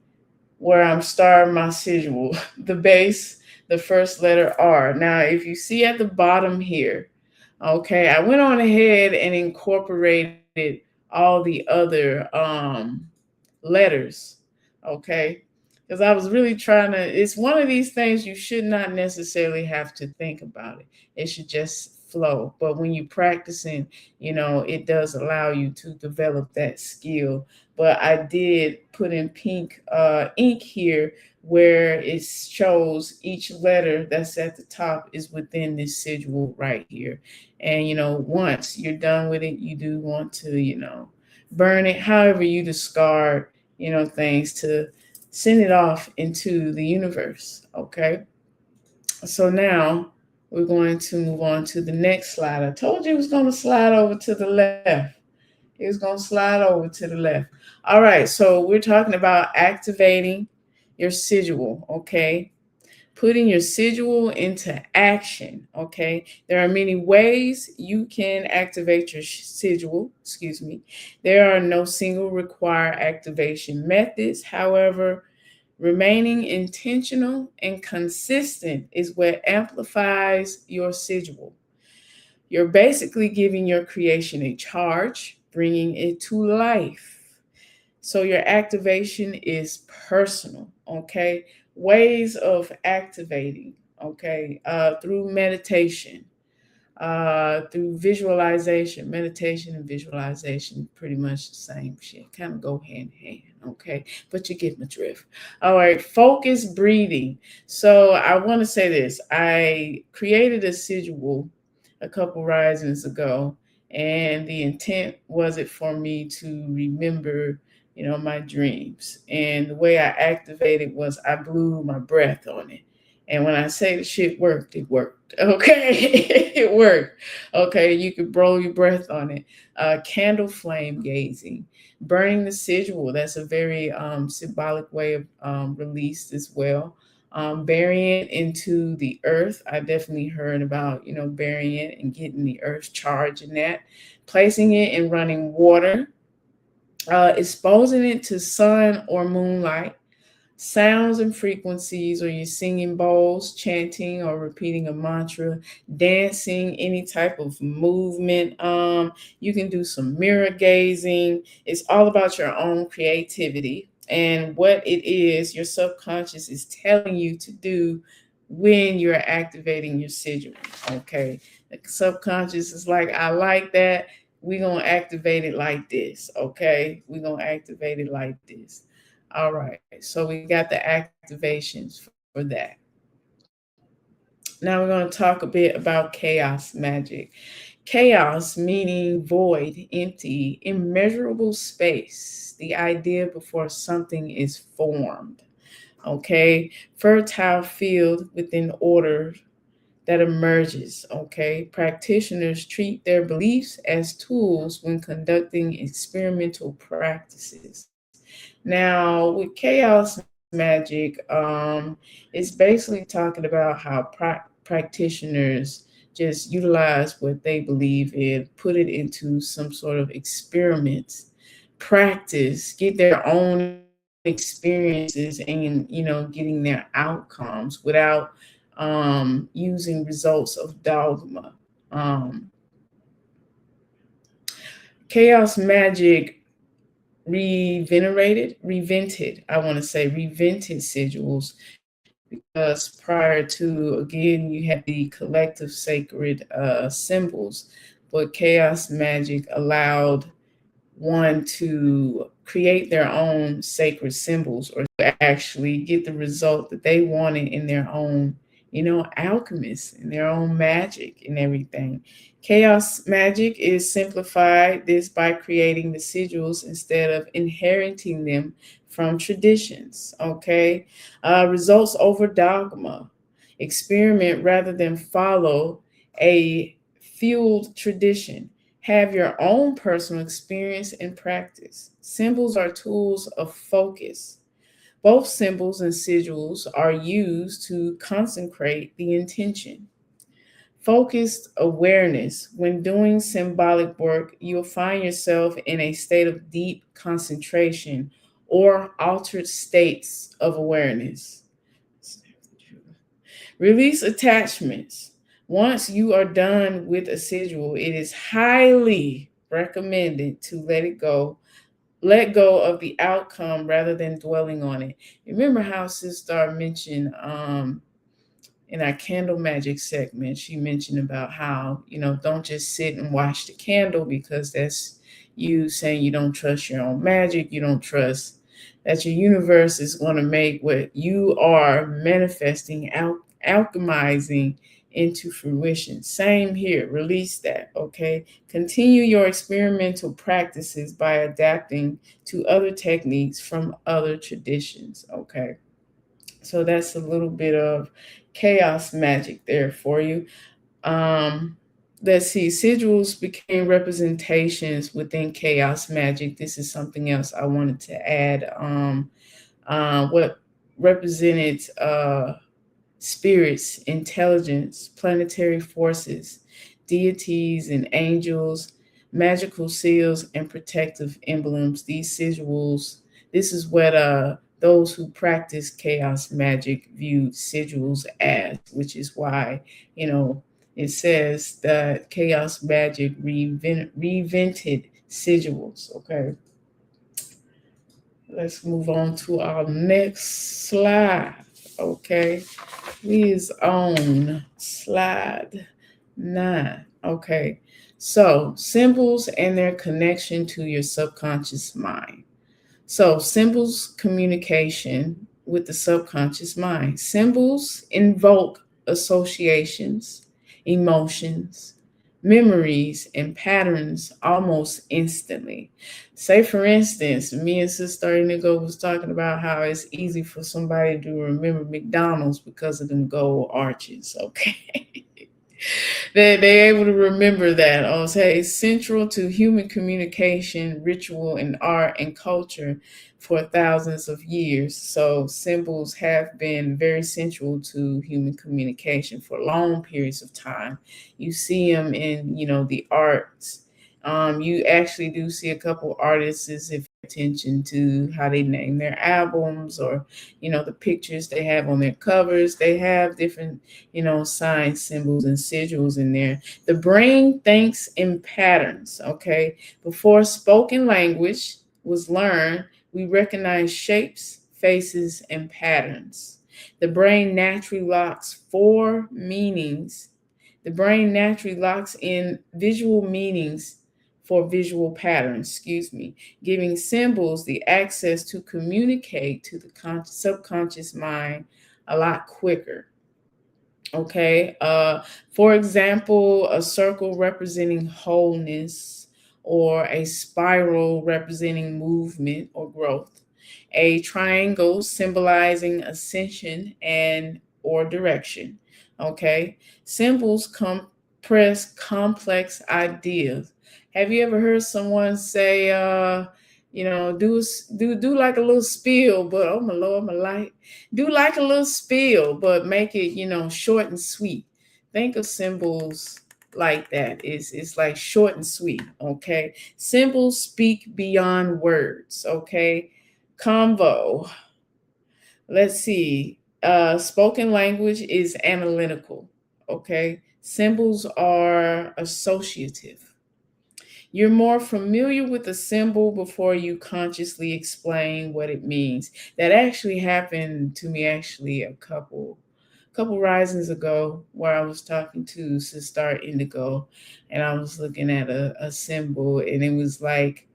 where I'm starting my sigil. The base, the first letter R. Now, if you see at the bottom here, okay, I went on ahead and incorporated all the other letters, okay? Because I was really trying to, it's one of these things you should not necessarily have to think about it. It should just flow. But when you're practicing, it does allow you to develop that skill. But I did put in pink ink here where it shows each letter that's at the top is within this sigil right here. And, once you're done with it, you do want to, burn it. However, you discard, things to send it off into the universe. Okay. So now we're going to move on to the next slide. I told you it was going to slide over to the left. It was going to slide over to the left. All right. So we're talking about activating your sigil. Okay. Putting your sigil into action. Okay. There are many ways you can activate your sigil. Excuse me. There are no single required activation methods. However, remaining intentional and consistent is what amplifies your sigil. You're basically giving your creation a charge, bringing it to life. So your activation is personal, okay? Ways of activating, okay, through meditation, through visualization, meditation and visualization, pretty much the same shit. Kind of go hand in hand, okay? But you get my drift. All right, focus breathing. So I want to say this. I created a sigil a couple risings ago, and the intent was it for me to remember, my dreams. And the way I activated was I blew my breath on it. And when I say the shit worked, it worked. Okay. It worked. Okay. You could blow your breath on it. Candle flame gazing, burning the sigil. That's a very symbolic way of release as well. Burying it into the earth. I definitely heard about, burying it and getting the earth charge in that. Placing it in running water. Exposing it to sun or moonlight, sounds and frequencies, or you're singing bowls, chanting or repeating a mantra, dancing, any type of movement. You can do some mirror gazing. It's all about your own creativity and what it is your subconscious is telling you to do when you're activating your sigil. Okay. The subconscious is like, I like that. We're going to activate it like this. Okay. We're going to activate it like this. All right, so we got the activations for that. Now we're going to talk a bit about chaos magic. Chaos meaning void, empty, immeasurable space, the idea before something is formed. Okay, fertile field within order that emerges. Okay, practitioners treat their beliefs as tools when conducting experimental practices. Now, with chaos magic, it's basically talking about how practitioners just utilize what they believe in, put it into some sort of experiments, practice, get their own experiences, and getting their outcomes without using results of dogma. Chaos magic revented sigils, because prior to, again, you had the collective sacred symbols, but chaos magic allowed one to create their own sacred symbols, or to actually get the result that they wanted in their own, alchemists, in their own magic and everything. Chaos magic is simplified this by creating the sigils instead of inheriting them from traditions. Okay. Results over dogma. Experiment rather than follow a fueled tradition. Have your own personal experience and practice. Symbols are tools of focus. Both symbols and sigils are used to consecrate the intention. Focused awareness. When doing symbolic work, you'll find yourself in a state of deep concentration or altered states of awareness. Release attachments. Once you are done with a sigil, it is highly recommended to let it go. Let go of the outcome rather than dwelling on it. Remember how Sister mentioned in our candle magic segment, she mentioned about how, don't just sit and watch the candle, because that's you saying you don't trust your own magic. You don't trust that your universe is going to make what you are manifesting, alchemizing into fruition. Same here. Release that. Okay. Continue your experimental practices by adapting to other techniques from other traditions. Okay. So that's a little bit of chaos magic there for you. Let's see. Sigils became representations within chaos magic. This is something else I wanted to add. What represented spirits, intelligence, planetary forces, deities and angels, magical seals, and protective emblems. These sigils, this is what those who practice chaos magic viewed sigils as, which is why, it says that chaos magic revented sigils. Okay. Let's move on to our next slide. Okay. We is on slide 9. Okay. So, symbols and their connection to your subconscious mind. So, symbols communication with the subconscious mind. Symbols invoke associations, emotions, memories, and patterns almost instantly. Say, for instance, me and Sister Indigo was talking about how it's easy for somebody to remember McDonald's because of them gold arches. Okay. They're able to remember that. Oh, say central to human communication, ritual, and art and culture for thousands of years. So symbols have been very central to human communication for long periods of time. You see them in, the arts. You actually do see a couple artists if attention to how they name their albums, or the pictures they have on their covers. They have different signs, symbols, and sigils in there. The brain thinks in patterns, okay? Before spoken language was learned, we recognize shapes, faces, and patterns. The brain naturally locks four meanings. The brain naturally locks in visual meanings for visual patterns, giving symbols the access to communicate to the subconscious mind a lot quicker. Okay. For example, a circle representing wholeness, or a spiral representing movement or growth, a triangle symbolizing ascension and or direction. Okay. Symbols compress complex ideas. Have you ever heard someone say, do like a little spiel, but oh my Lord, my light, do like a little spiel, but make it, short and sweet. Think of symbols like that. It's like short and sweet. Okay. Symbols speak beyond words. Okay. Convo. Let's see. Spoken language is analytical. Okay. Symbols are associative. You're more familiar with the symbol before you consciously explain what it means. That actually happened to me actually a couple risings ago, where I was talking to Sister Indigo, and I was looking at a symbol, and it was like,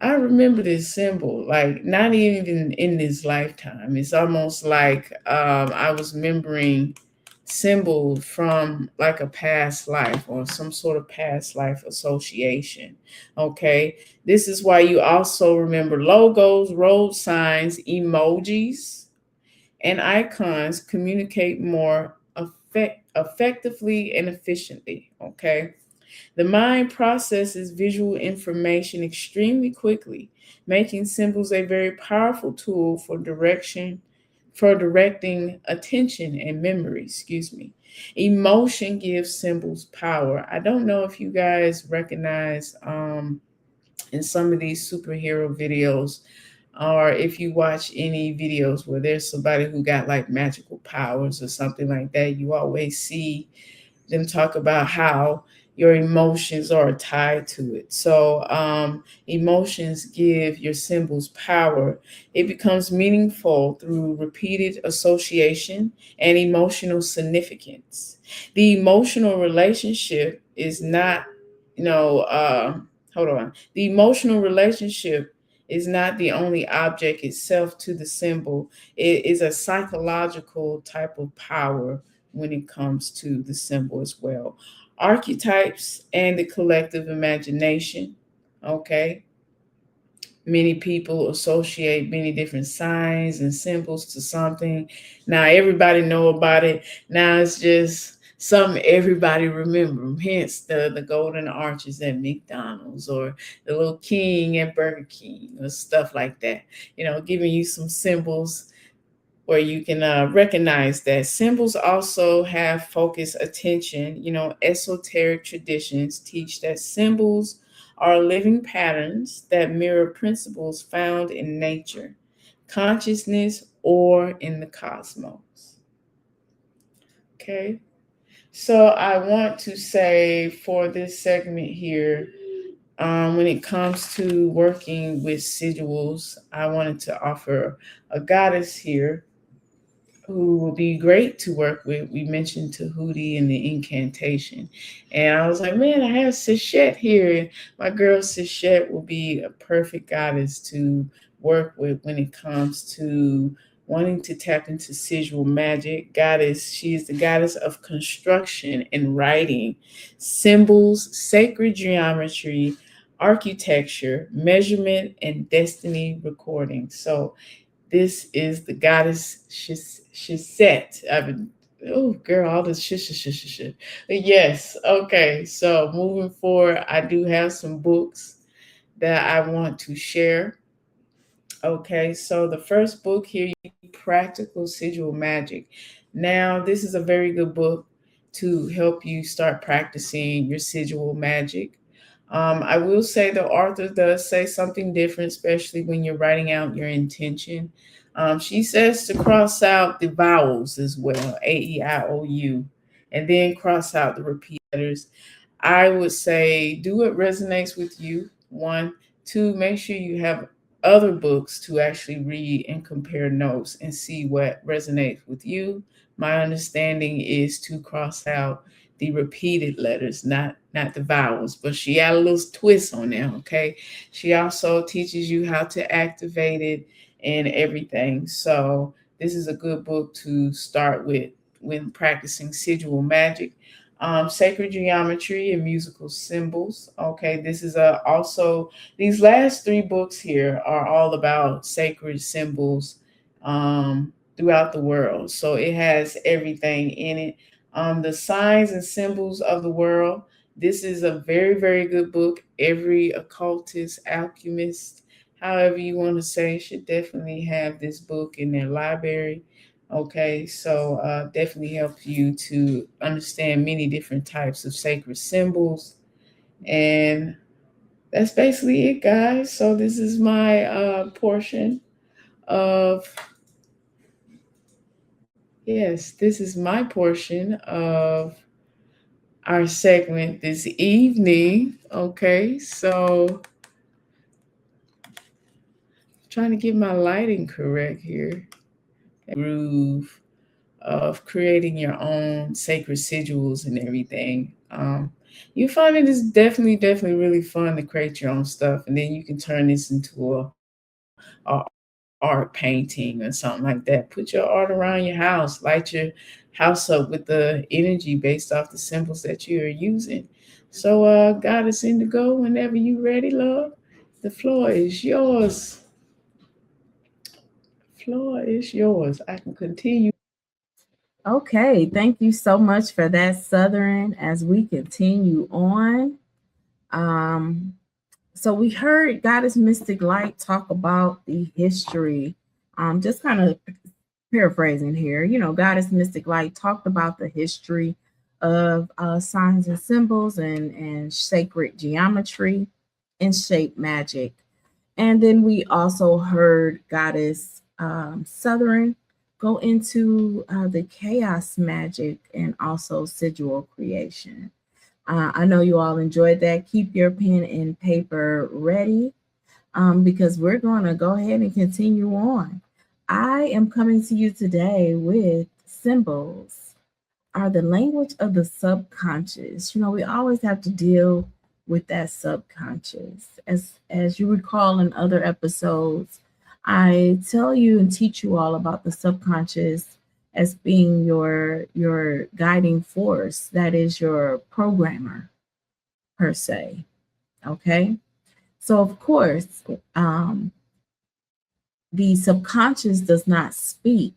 I remember this symbol, like not even in this lifetime. It's almost like I was remembering symbol from like a past life or some sort of past life association. Okay. This is why you also remember logos, road signs, emojis, and icons communicate more effectively and efficiently. Okay. The mind processes visual information extremely quickly, making symbols a very powerful tool for directing attention and memory. Emotion gives symbols power. I don't know if you guys recognize in some of these superhero videos, or if you watch any videos where there's somebody who got like magical powers or something like that, you always see them talk about how your emotions are tied to it. So emotions give your symbols power. It becomes meaningful through repeated association and emotional significance. The emotional relationship is not, you know, hold on. The emotional relationship is not the only object itself to the symbol. It is a psychological type of power when it comes to the symbol as well. Archetypes and the collective imagination. Okay. Many people associate many different signs and symbols to something. Now everybody know about it. Now it's just something everybody remember. Hence the golden arches at McDonald's, or the little king at Burger King, or stuff like that. Giving you some symbols where you can recognize that symbols also have focused attention. Esoteric traditions teach that symbols are living patterns that mirror principles found in nature, consciousness, or in the cosmos. Okay. So I want to say for this segment here, when it comes to working with sigils, I wanted to offer a goddess here who will be great to work with. We mentioned Tahuti and the incantation. And I was like, man, I have Sichet here. My girl Sichet will be a perfect goddess to work with when it comes to wanting to tap into sigil magic. Goddess, she is the goddess of construction and writing, symbols, sacred geometry, architecture, measurement, and destiny recording. So this is the goddess Shizet. I've been, oh girl, all this shit. Yes, okay. So moving forward, I do have some books that I want to share. Okay, so the first book here, Practical Sigil Magic. Now, this is a very good book to help you start practicing your sigil magic. I will say the author does say something different, especially when you're writing out your intention. She says to cross out the vowels as well, A-E-I-O-U, and then cross out the repeat letters. I would say do what resonates with you. One, two, make sure you have other books to actually read and compare notes and see what resonates with you. My understanding is to cross out the repeated letters, not the vowels, but she had a little twist on there, okay? She also teaches you how to activate it and everything. So this is a good book to start with when practicing sigil magic. Sacred geometry and musical symbols. Okay, this is also these last three books here are all about sacred symbols throughout the world. So it has everything in it. The signs and symbols of the world. This is a very, very good book. Every occultist, alchemist, however you want to say, should definitely have this book in their library. Okay, so definitely help you to understand many different types of sacred symbols. And that's basically it, guys. So this is my portion of, yes, this is my portion of our segment this evening. Okay, so trying to get my lighting correct here. Groove of creating your own sacred sigils and everything. You find it is definitely really fun to create your own stuff, and then you can turn this into a art painting or something like that. Put your art around your house, light your house up with the energy based off the symbols that you are using. So, Goddess Indigo, whenever you ready, love, the floor is yours. Floor is yours. I can continue. Okay, thank you so much for that, Southern, as we continue on. Um, so we heard Goddess Mystic Light talk about the history. Just kind of paraphrasing here, Goddess Mystic Light talked about the history of signs and symbols and sacred geometry and shape magic. And then we also heard Goddess Southern go into the chaos magic and also sigil creation. I know you all enjoyed that. Keep your pen and paper ready because we're going to go ahead and continue on. I am coming to you today with symbols are the language of the subconscious. We always have to deal with that subconscious. As you recall in other episodes, I tell you and teach you all about the subconscious as being your guiding force, that is your programmer per se. Okay? So of course, the subconscious does not speak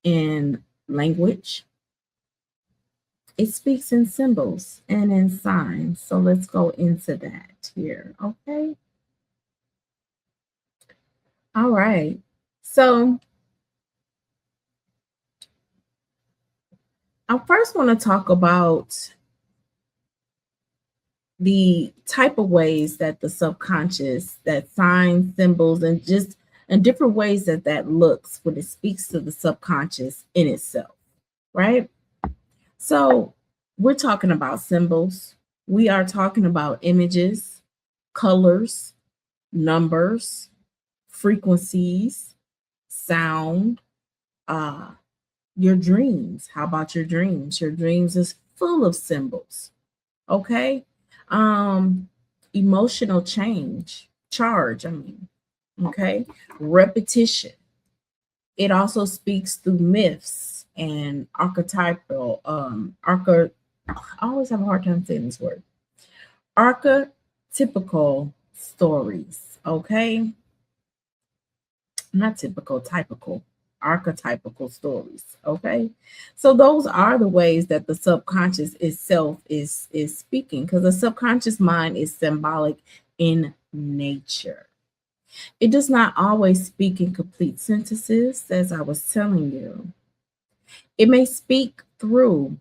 in language. It speaks in symbols and in signs. So let's go into that here. Okay. All right. So I first want to talk about the type of ways that the subconscious, that signs, symbols, and different ways that looks when it speaks to the subconscious in itself, right? So we're talking about symbols. We are talking about images, colors, numbers, frequencies, sound, your dreams. How about your dreams? Your dreams is full of symbols. Okay. Emotional charge, I mean. Okay. Repetition. It also speaks through myths and archetypal, I always have a hard time saying this word. Archetypical stories, okay? Not typical, typical, archetypical stories, okay? So those are the ways that the subconscious itself is speaking, because the subconscious mind is symbolic in nature. It does not always speak in complete sentences, as I was telling you. It may speak through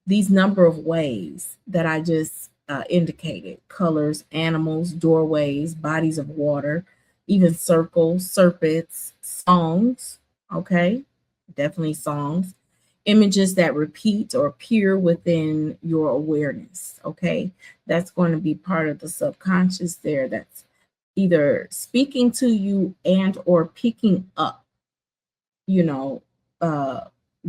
these number of ways that I just indicated: colors, animals, doorways, bodies of water, even circles, serpents, songs. Okay, definitely songs, images that repeat or appear within your awareness. Okay, that's going to be part of the subconscious there. That's either speaking to you and or picking up, you know,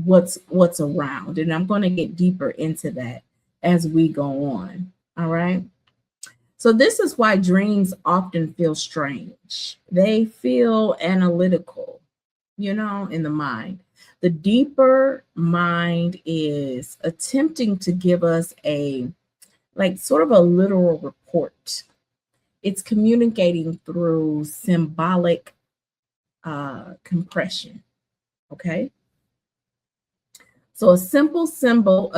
what's around. And I'm going to get deeper into that as we go on. All right. So this is why dreams often feel strange. They feel analytical, in the mind. The deeper mind is attempting to give us a sort of a literal report. It's communicating through symbolic compression. Okay. So a single symbol.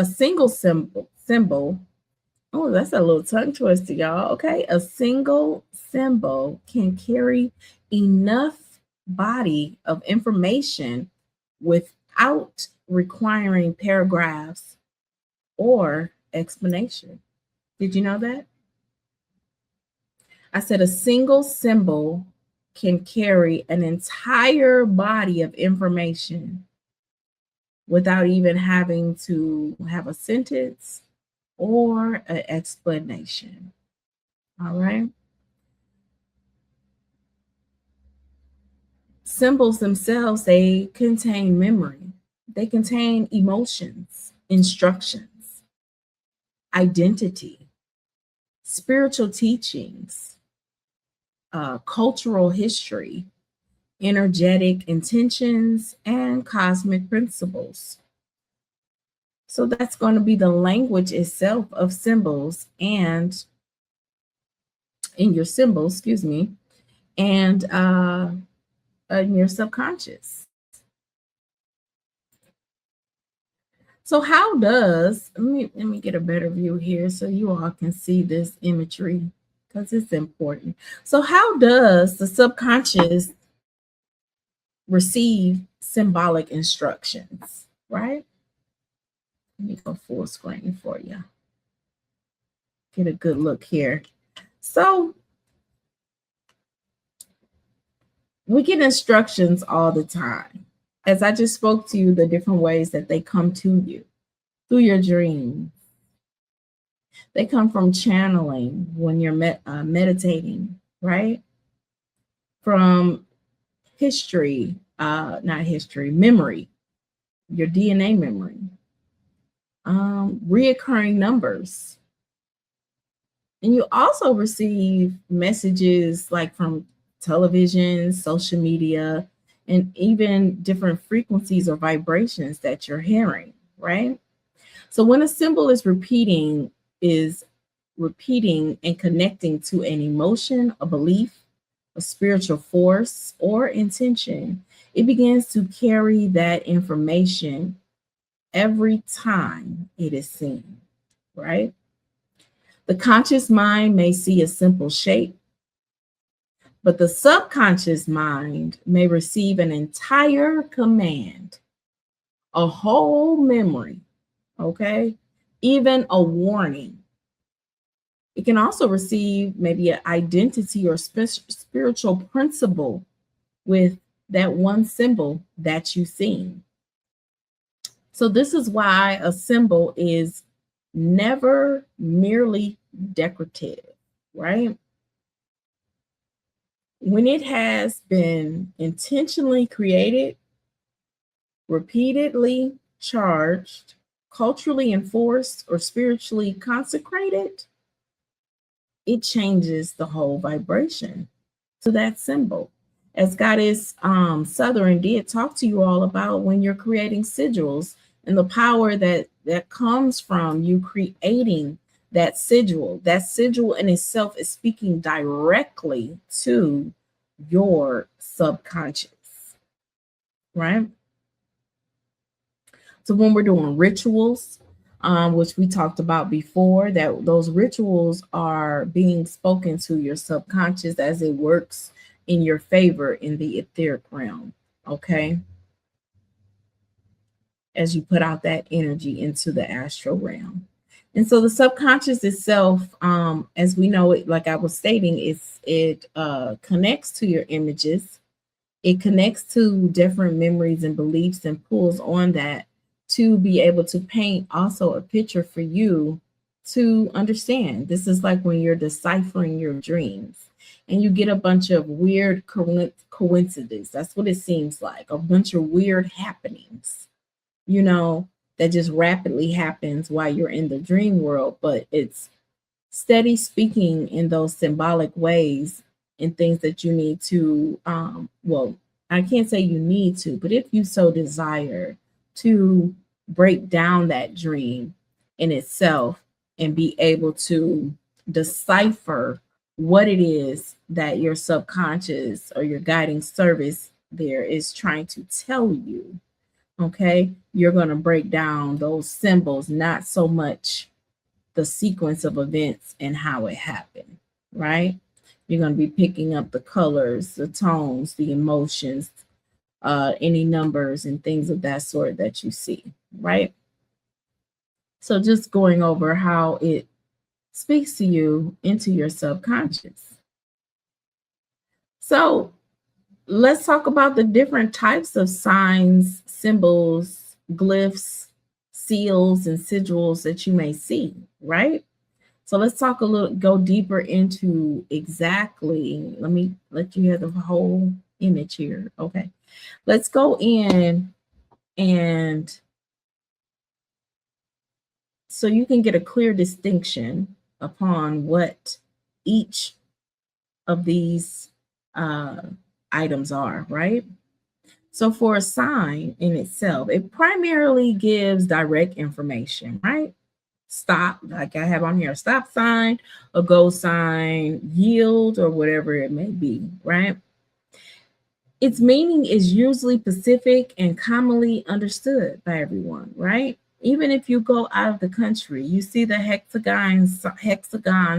Oh, that's a little tongue twister, y'all. Okay. A single symbol can carry enough body of information without requiring paragraphs or explanation. Did you know that? I said a single symbol can carry an entire body of information without even having to have a sentence or an explanation. All right. Symbols themselves, they contain memory. They contain emotions, instructions, identity, spiritual teachings, cultural history, energetic intentions, and cosmic principles. So that's going to be the language itself of symbols and in your symbols, and in your subconscious. So how does, let me get a better view here so you all can see this imagery because it's important. So how does the subconscious receive symbolic instructions, right? Let me go full screen for you. Get a good look here. So we get instructions all the time. As I just spoke to you, the different ways that they come to you through your dreams. They come from channeling when you're meditating, right? From history, memory, your DNA memory, reoccurring numbers. And you also receive messages like from television, social media, and even different frequencies or vibrations that you're hearing, right? So when a symbol is repeating and connecting to an emotion, a belief, a spiritual force, or intention, it begins to carry that information every time it is seen, right? The conscious mind may see a simple shape, but the subconscious mind may receive an entire command, a whole memory, okay? Even a warning. It can also receive maybe an identity or spiritual principle with that one symbol that you've seen. So this is why a symbol is never merely decorative, right? When it has been intentionally created, repeatedly charged, culturally enforced, or spiritually consecrated, it changes the whole vibration to that symbol. As Goddess Southern did talk to you all about when you're creating sigils and the power that comes from you creating that sigil. That sigil in itself is speaking directly to your subconscious, right? So when we're doing rituals, which we talked about before, that those rituals are being spoken to your subconscious as it works in your favor in the etheric realm, okay? As you put out that energy into the astral realm. And so the subconscious itself, as we know it, like I was stating, it connects to your images. It connects to different memories and beliefs and pulls on that to be able to paint also a picture for you to understand. This is like when you're deciphering your dreams and you get a bunch of weird coincidences. That's what it seems like, a bunch of weird happenings, you know, that just rapidly happens while you're in the dream world, but it's steady speaking in those symbolic ways and things that you need to, well, I can't say you need to, but if you so desire to break down that dream in itself and be able to decipher what it is that your subconscious or your guiding service there is trying to tell you, okay, you're going to break down those symbols, not so much the sequence of events and how it happened, right? You're going to be picking up the colors, the tones, the emotions, any numbers and things of that sort that you see, right? So just going over how it speaks to you into your subconscious. So let's talk about the different types of signs, symbols, glyphs, seals, and sigils that you may see, right? So let's talk a little, go deeper into exactly, let me let you have the whole image here. Okay, let's go in and so you can get a clear distinction upon what each of these items are, right? So for a sign in itself, it primarily gives direct information, right? Stop, like I have on here, a stop sign, a go sign, yield, or whatever it may be, right? Its meaning is usually specific and commonly understood by everyone, right? Even if you go out of the country, you see the hexagon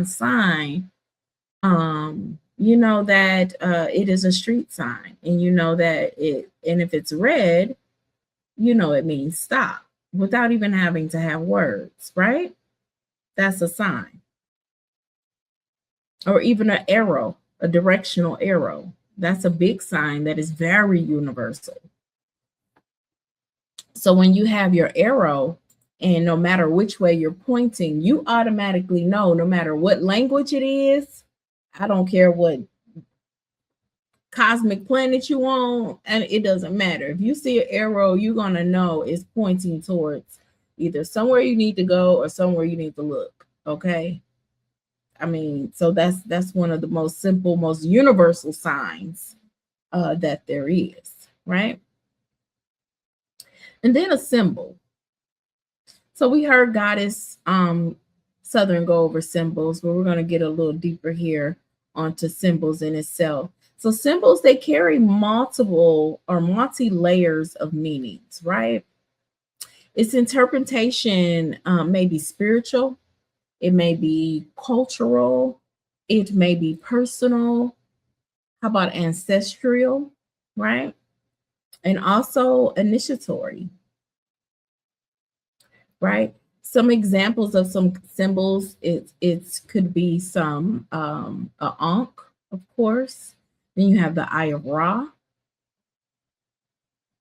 sign, you know that it is a street sign, and you know that and if it's red, you know it means stop without even having to have words, right? That's a sign. Or even an arrow, a directional arrow. That's a big sign that is very universal. So when you have your arrow, and no matter which way you're pointing, you automatically know, no matter what language it is, I don't care what cosmic planet you on, and it doesn't matter. If you see an arrow, you're going to know it's pointing towards either somewhere you need to go or somewhere you need to look, okay? I mean, so that's one of the most simple, most universal signs that there is, right? And then a symbol. So we heard Goddess Southern go over symbols, but we're going to get a little deeper here onto symbols in itself. So symbols, they carry multiple or multi-layers of meanings, right? Its interpretation may be spiritual, it may be cultural, it may be personal. How about ancestral, right? And also initiatory, right? Some examples of some symbols, it could be some a ankh, of course. Then you have the Eye of Ra,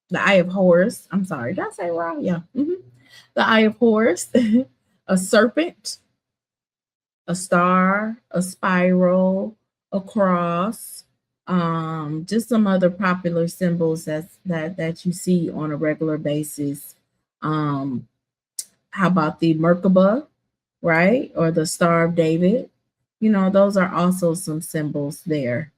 the Eye of Horus. I'm sorry, did I say Ra? Yeah. The Eye of Horus, a serpent, a star, a spiral, a cross, Just some other popular symbols that you see on a regular basis. How about the Merkaba, right? Or the Star of David? You know, those are also some symbols there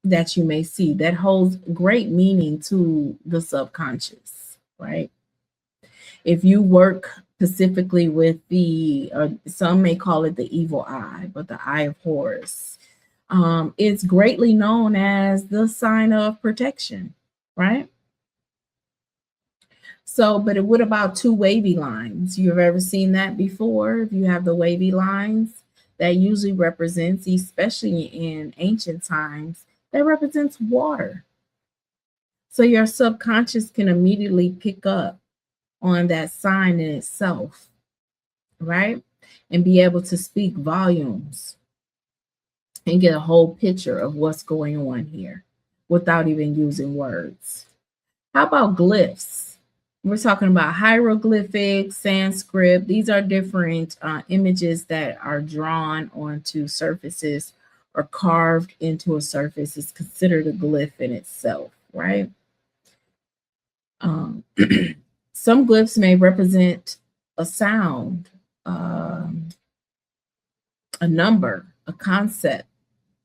that you may see that holds great meaning to the subconscious, right? If you work specifically with some may call it the evil eye, but the eye of Horus, it's greatly known as the sign of protection, right? So, but what about two wavy lines? You've ever seen that before? If you have the wavy lines, that usually represents, especially in ancient times, that represents water. So your subconscious can immediately pick up on that sign in itself, right? And be able to speak volumes and get a whole picture of what's going on here without even using words. How about glyphs? We're talking about hieroglyphics, Sanskrit. These are different images that are drawn onto surfaces or carved into a surface. It's considered a glyph in itself, right? Some glyphs may represent a sound, a number, a concept,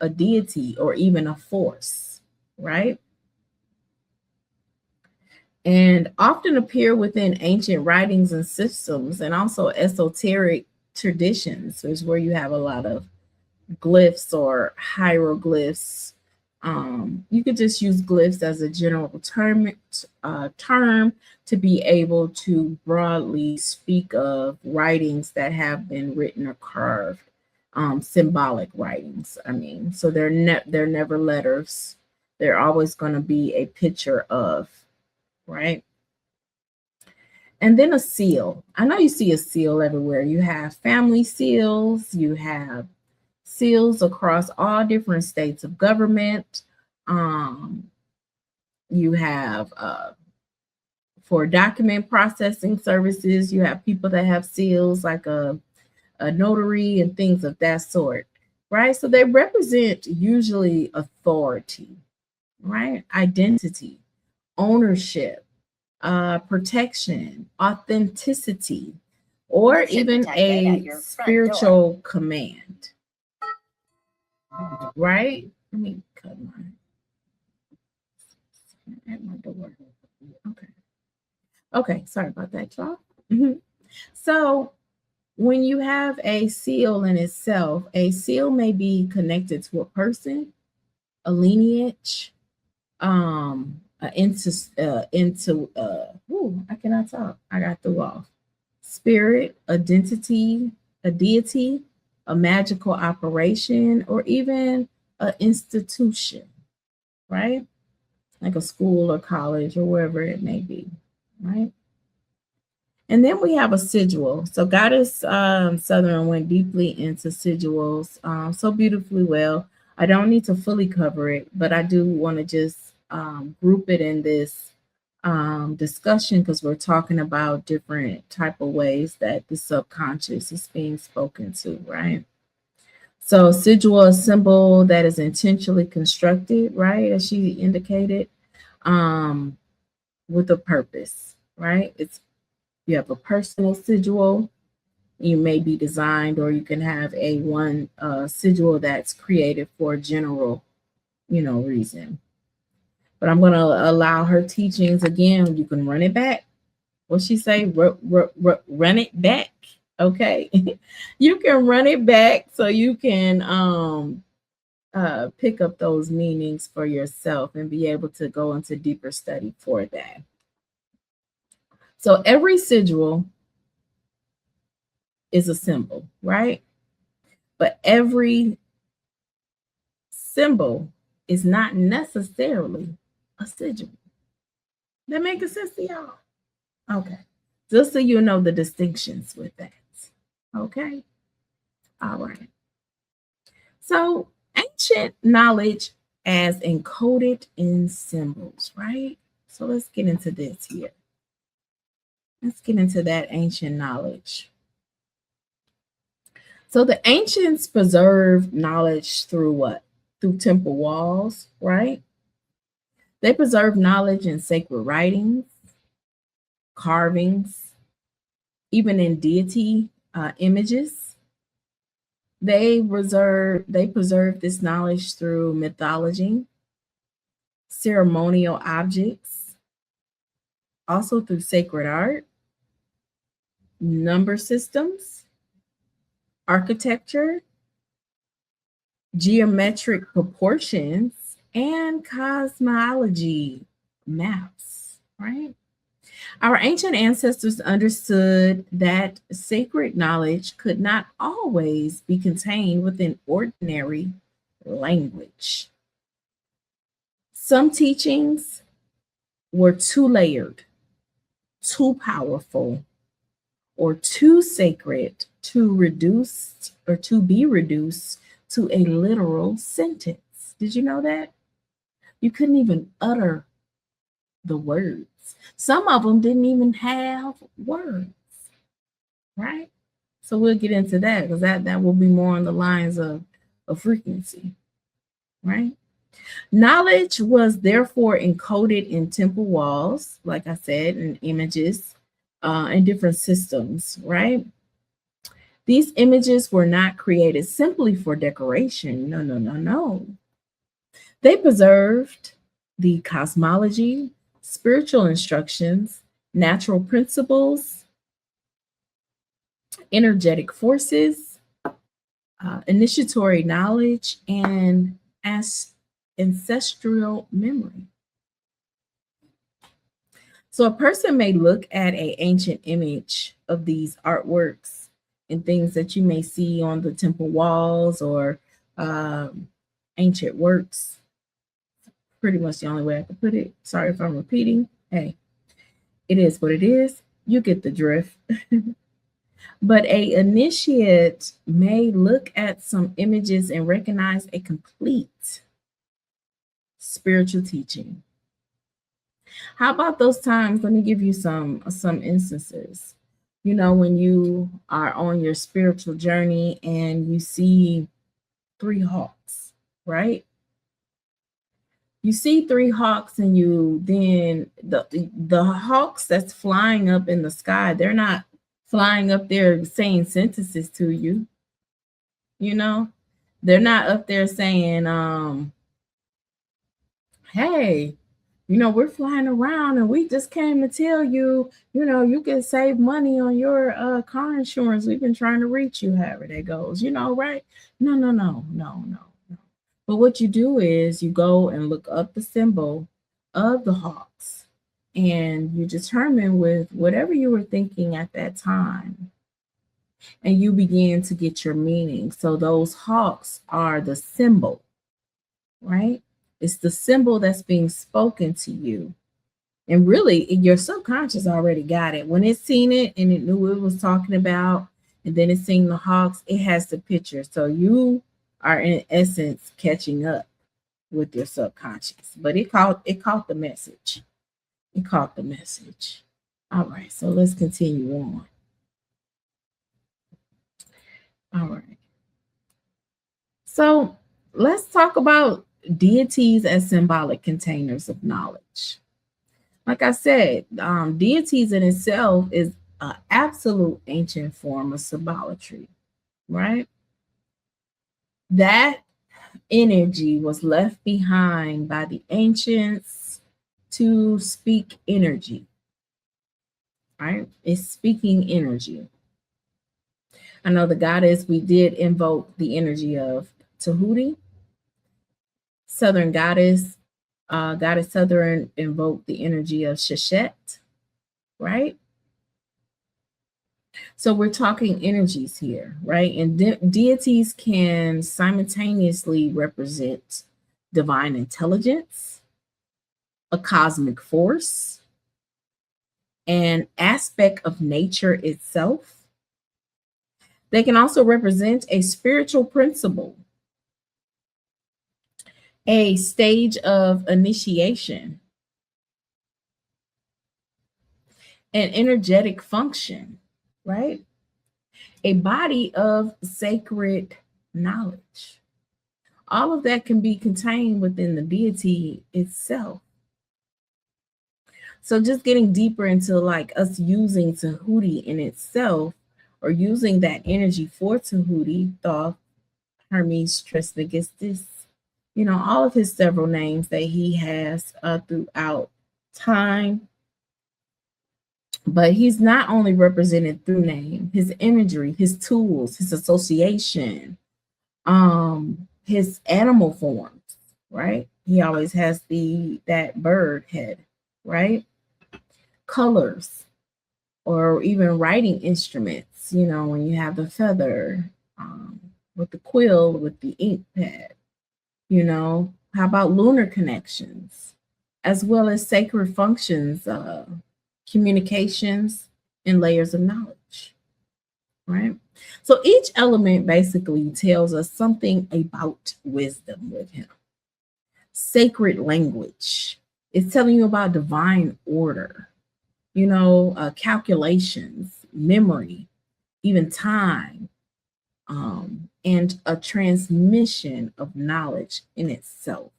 a deity, or even a force, right? And often appear within ancient writings and systems, and also esoteric traditions is where you have a lot of glyphs or hieroglyphs. You could just use glyphs as a general term to be able to broadly speak of writings that have been written or carved, symbolic writings. I mean, so they're never letters. They're always going to be a picture of, right? And then a seal. I know you see a seal everywhere. You have family seals, you have seals across all different states of government. You have for document processing services, you have people that have seals like a notary and things of that sort, right? So they represent usually authority, right? Identity, ownership, protection, authenticity, or even a spiritual command, right? Let me cut mine at my door. Okay, sorry about that, y'all. So when you have a seal in itself, a seal may be connected to a person, a lineage, I cannot talk. I got threw off. Spirit, identity, a deity, a magical operation, or even an institution, right? Like a school or college or wherever it may be, right? And then we have a sigil. So Goddess Southern went deeply into sigils so beautifully well. I don't need to fully cover it, but I do want to just group it in this discussion because we're talking about different type of ways that the subconscious is being spoken to, right? So sigil, a symbol that is intentionally constructed, right, as she indicated, with a purpose, right? You have a personal sigil. You may be designed, or you can have a one sigil that's created for a general, reason. But I'm going to allow her teachings again. You can run it back. What she say? Run it back. Okay. You can run it back so you can pick up those meanings for yourself and be able to go into deeper study for that. So every sigil is a symbol, right? But every symbol is not necessarily a sigil. That making sense to y'all? Okay. Just so you know the distinctions with that. Okay. All right. So ancient knowledge as encoded in symbols, right? So let's get into this here. Let's get into that ancient knowledge. So the ancients preserved knowledge through what? through temple walls, right? They preserve knowledge in sacred writings, carvings, even in deity images. They preserve this knowledge through mythology, ceremonial objects, also through sacred art, number systems, architecture, geometric proportions, and cosmology maps, right? Our ancient ancestors understood that sacred knowledge could not always be contained within ordinary language. Some teachings were too layered, too powerful, or too sacred to be reduced to a literal sentence. Did you know that? You couldn't even utter the words. Some of them didn't even have words, right? So we'll get into that because that will be more on the lines of frequency, right? Knowledge was therefore encoded in temple walls, like I said, in images and different systems, right? These images were not created simply for decoration. No, no, no, no. They preserved the cosmology, spiritual instructions, natural principles, energetic forces, initiatory knowledge, and ancestral memory. So a person may look at an ancient image of these artworks and things that you may see on the temple walls or ancient works. Pretty much the only way I could put it. Sorry if I'm repeating. Hey, it is what it is. You get the drift. But an initiate may look at some images and recognize a complete spiritual teaching. How about those times? Let me give you some instances. You know, when you are on your spiritual journey and you see 3 hawks, right? You see 3 hawks and you then the hawks that's flying up in the sky, they're not flying up there saying sentences to you. You know, they're not up there saying, hey, you know, we're flying around and we just came to tell you, you know, you can save money on your car insurance. We've been trying to reach you, however that goes, you know, right? No. But what you do is you go and look up the symbol of the hawks and you determine with whatever you were thinking at that time and you begin to get your meaning. So those hawks are the symbol, right? It's the symbol that's being spoken to you. And really, your subconscious already got it. When it's seen it and it knew what it was talking about, and then it's seen the hawks, it has the picture. So you are in essence catching up with your subconscious. But it caught the message. It caught the message. All right, so let's continue on. All right. So let's talk about deities as symbolic containers of knowledge. Like I said, deities in itself is an absolute ancient form of symbolatry, right? That energy was left behind by the ancients to speak energy, right? It's speaking energy. I know the goddess, we did invoke the energy of Tahuti. Southern goddess, Goddess Southern invoked the energy of Sheshet, right? So we're talking energies here, right? And deities can simultaneously represent divine intelligence, a cosmic force, an aspect of nature itself. They can also represent a spiritual principle, a stage of initiation, an energetic function, right? A body of sacred knowledge, All of that can be contained within the deity itself. So just getting deeper into like us using Tahuti in itself, or using that energy for Tahuti, Thoth, Hermes Trismegistus, all of his several names that he has throughout time. But he's not only represented through name, his imagery, his tools, his association, his animal forms, right? He always has that bird head, right? Colors, or even writing instruments, when you have the feather, with the quill, with the ink pad, how about lunar connections, as well as sacred functions, communications, and layers of knowledge, right? So each element basically tells us something about wisdom with him. Sacred language, it's telling you about divine order, calculations, memory, even time, and a transmission of knowledge in itself.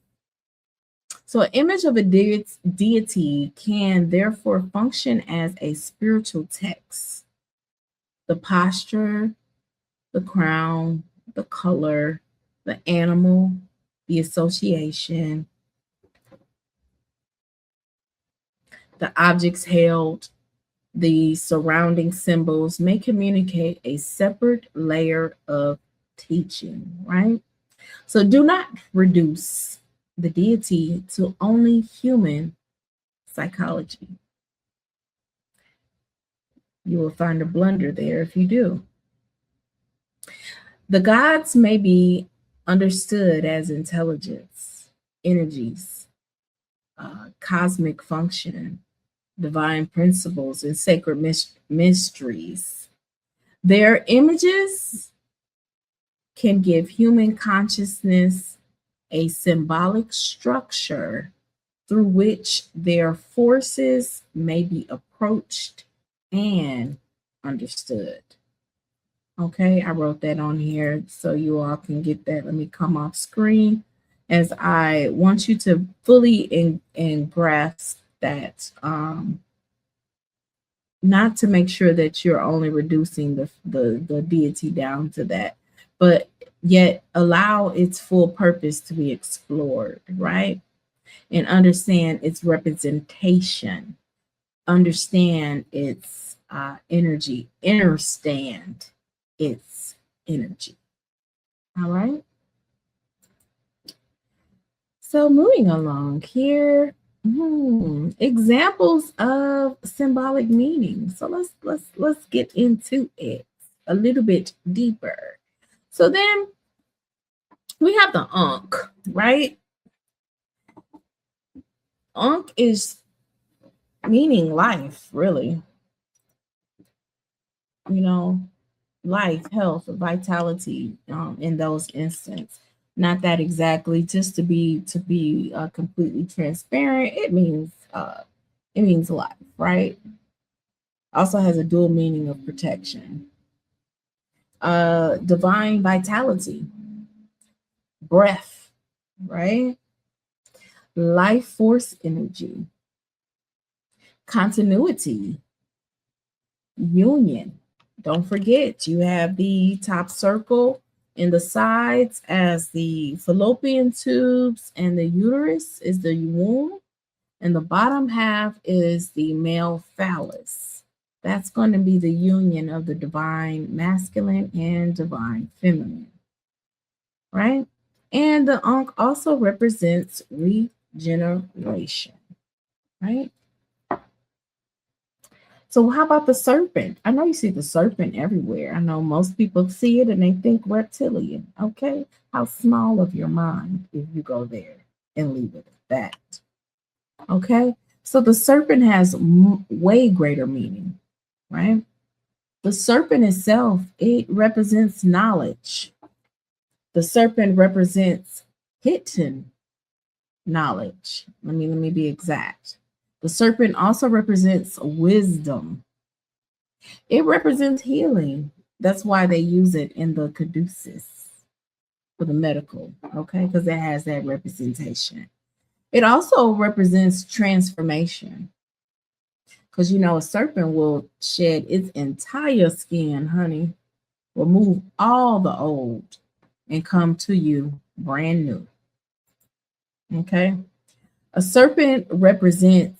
So an image of a deity can therefore function as a spiritual text. The posture, the crown, the color, the animal, the association, the objects held, the surrounding symbols may communicate a separate layer of teaching, right? So do not reduce the deity to only human psychology. You will find a blunder there if you do. The gods may be understood as intelligence, energies, cosmic function, divine principles, and sacred mysteries. Their images can give human consciousness a symbolic structure through which their forces may be approached and understood. Okay, I wrote that on here so you all can get that. Let me come off screen, as I want you to fully and grasp that, not to make sure that you're only reducing the deity down to that, but yet allow its full purpose to be explored, right? And understand its representation, understand its energy, understand its energy. All right. So moving along here, examples of symbolic meaning. So let's get into it a little bit deeper. So then we have the Ankh, right? Ankh is meaning life, really. Life, health, vitality, in those instances. Not that exactly, just to be completely transparent, it means life, right? Also has a dual meaning of protection. Divine vitality, breath, right? Life force energy, continuity, union. Don't forget, you have the top circle in the sides as the fallopian tubes, and the uterus is the womb, and the bottom half is the male phallus. That's going to be the union of the divine masculine and divine feminine, right? And the Ankh also represents regeneration, right? So how about the serpent? I know you see the serpent everywhere. I know most people see it and they think reptilian, okay? How small of your mind if you go there and leave it at that, okay? So the serpent has way greater meaning, right? The serpent itself, it represents knowledge. The serpent represents hidden knowledge. Let me be exact. The serpent also represents wisdom. It represents healing. That's why they use it in the caduceus. for the medical, okay, because it has that representation. It also represents transformation, because you know a serpent will shed its entire skin, honey, remove all the old, and come to you brand new. Okay, a serpent represents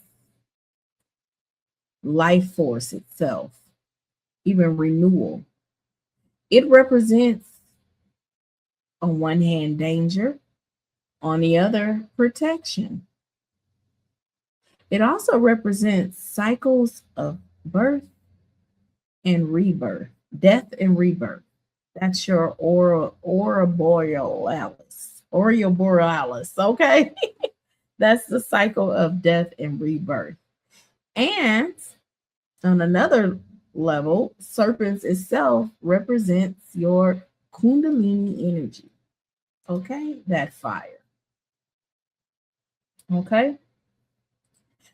life force itself, even renewal. It represents, on one hand, danger, on the other, protection. It also represents cycles of birth and rebirth, death and rebirth. That's your aurora borealis. Aurora borealis, okay? That's the cycle of death and rebirth. And on another level, serpents itself represents your kundalini energy, okay? That fire, okay?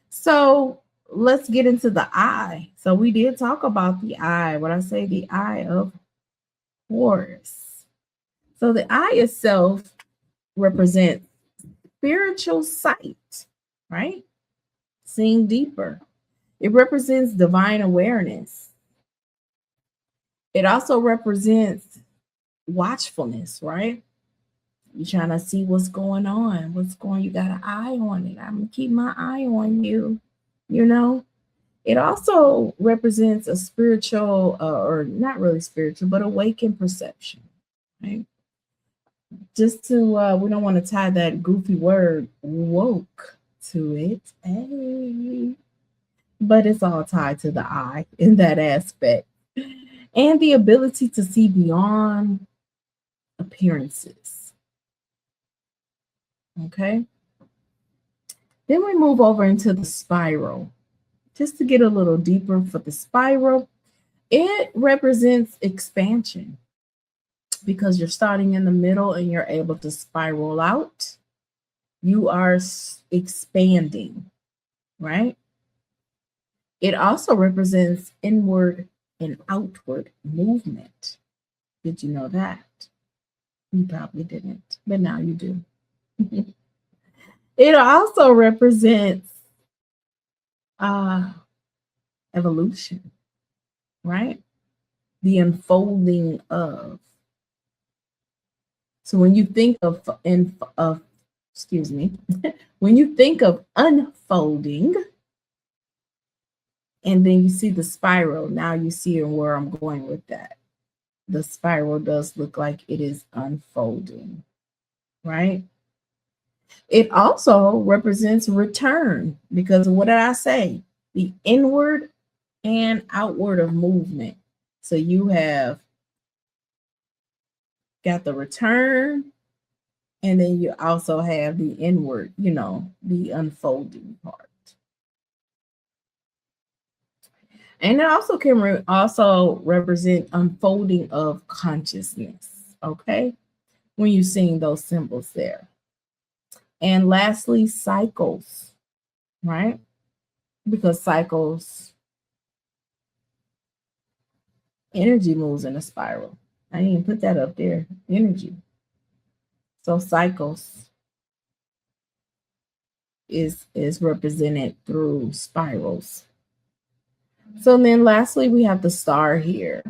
So let's get into the eye. So we did talk about the eye. When I say the eye of Horus. So the eye itself represents spiritual sight, right? Seeing deeper. It represents divine awareness. It also represents watchfulness, right? You're trying to see what's going on. You got an eye on it. I'm going to keep my eye on you, you know? It also represents a spiritual, or not really spiritual, but awakened perception, right? Just to, we don't want to tie that goofy word woke to it. Hey. But it's all tied to the eye in that aspect. And the ability to see beyond appearances. Okay. Then we move over into the spiral. Just to get a little deeper for the spiral, it represents expansion because you're starting in the middle and you're able to spiral out. You are expanding, right? It also represents inward and outward movement. Did you know that? You probably didn't, but now you do. It also represents evolution, right? The unfolding of. So when you think of when you think of unfolding, and then you see the spiral, now you see where I'm going with that. The spiral does look like it is unfolding, right? It also represents return because what did I say? The inward and outward of movement. So you have got the return, and then you also have the inward, the unfolding part. And it also can also represent unfolding of consciousness, okay? When you're seeing those symbols there. And lastly, cycles, right? Because cycles, energy moves in a spiral. I didn't even put that up there, energy. So cycles is represented through spirals. So then lastly, we have the star here.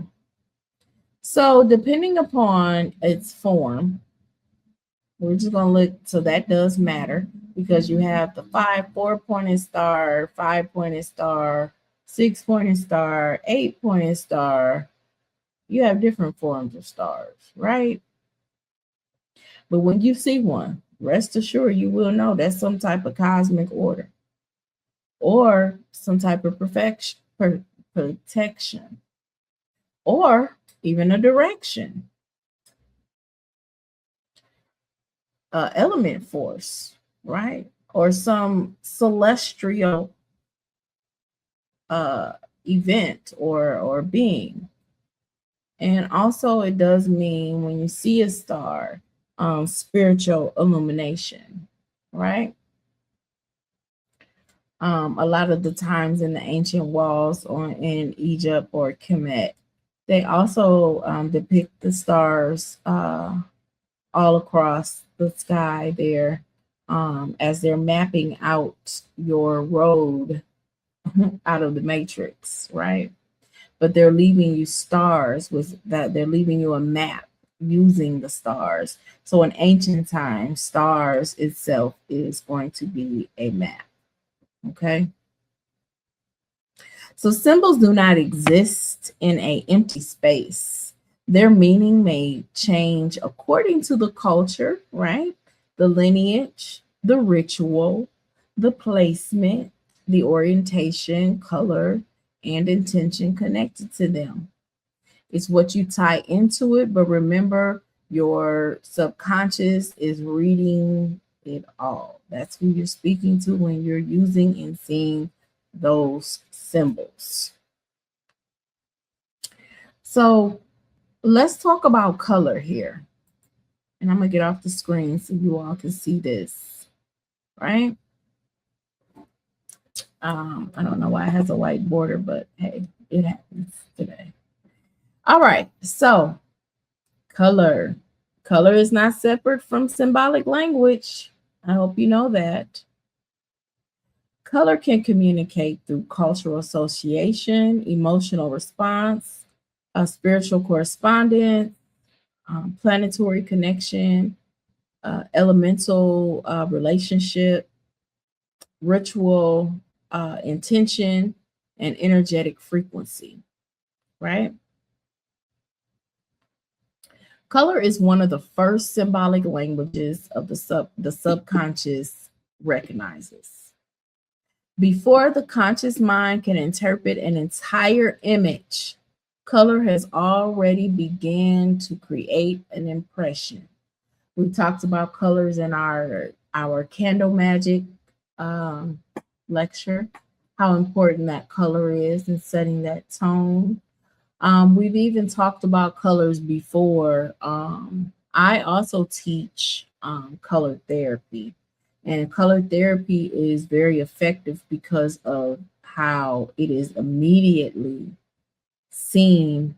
So depending upon its form, we're just going to look, so that does matter because you have the 4-pointed star, 5-pointed star, 6-pointed star, 8-pointed star. You have different forms of stars, right? But when you see one, rest assured you will know that's some type of cosmic order or some type of protection or even a direction. Element force, right? Or some celestial event or being. And also it does mean when you see a star, spiritual illumination, right? A lot of the times in the ancient walls or in Egypt or Kemet, they also depict the stars all across the sky there, as they're mapping out your road out of the matrix, right? But they're leaving you stars with that. They're leaving you a map using the stars. So in ancient times, stars itself is going to be a map. Okay. So symbols do not exist in an empty space. Their meaning may change according to the culture, right? The lineage, the ritual, the placement, the orientation, color, and intention connected to them. It's what you tie into it, but remember, your subconscious is reading it all. That's who you're speaking to when you're using and seeing those symbols. So let's talk about color here. And I'm going to get off the screen so you all can see this, right? I don't know why it has a white border, but hey, it happens today. All right, so color. Color is not separate from symbolic language. I hope you know that. Color can communicate through cultural association, emotional response, spiritual correspondence, planetary connection, elemental relationship, ritual intention, and energetic frequency, right? Color is one of the first symbolic languages of the subconscious recognizes. Before the conscious mind can interpret an entire image, color has already began to create an impression. We talked about colors in our candle magic lecture, how important that color is in setting that tone. We've even talked about colors before. I also teach color therapy, and color therapy is very effective because of how it is immediately seen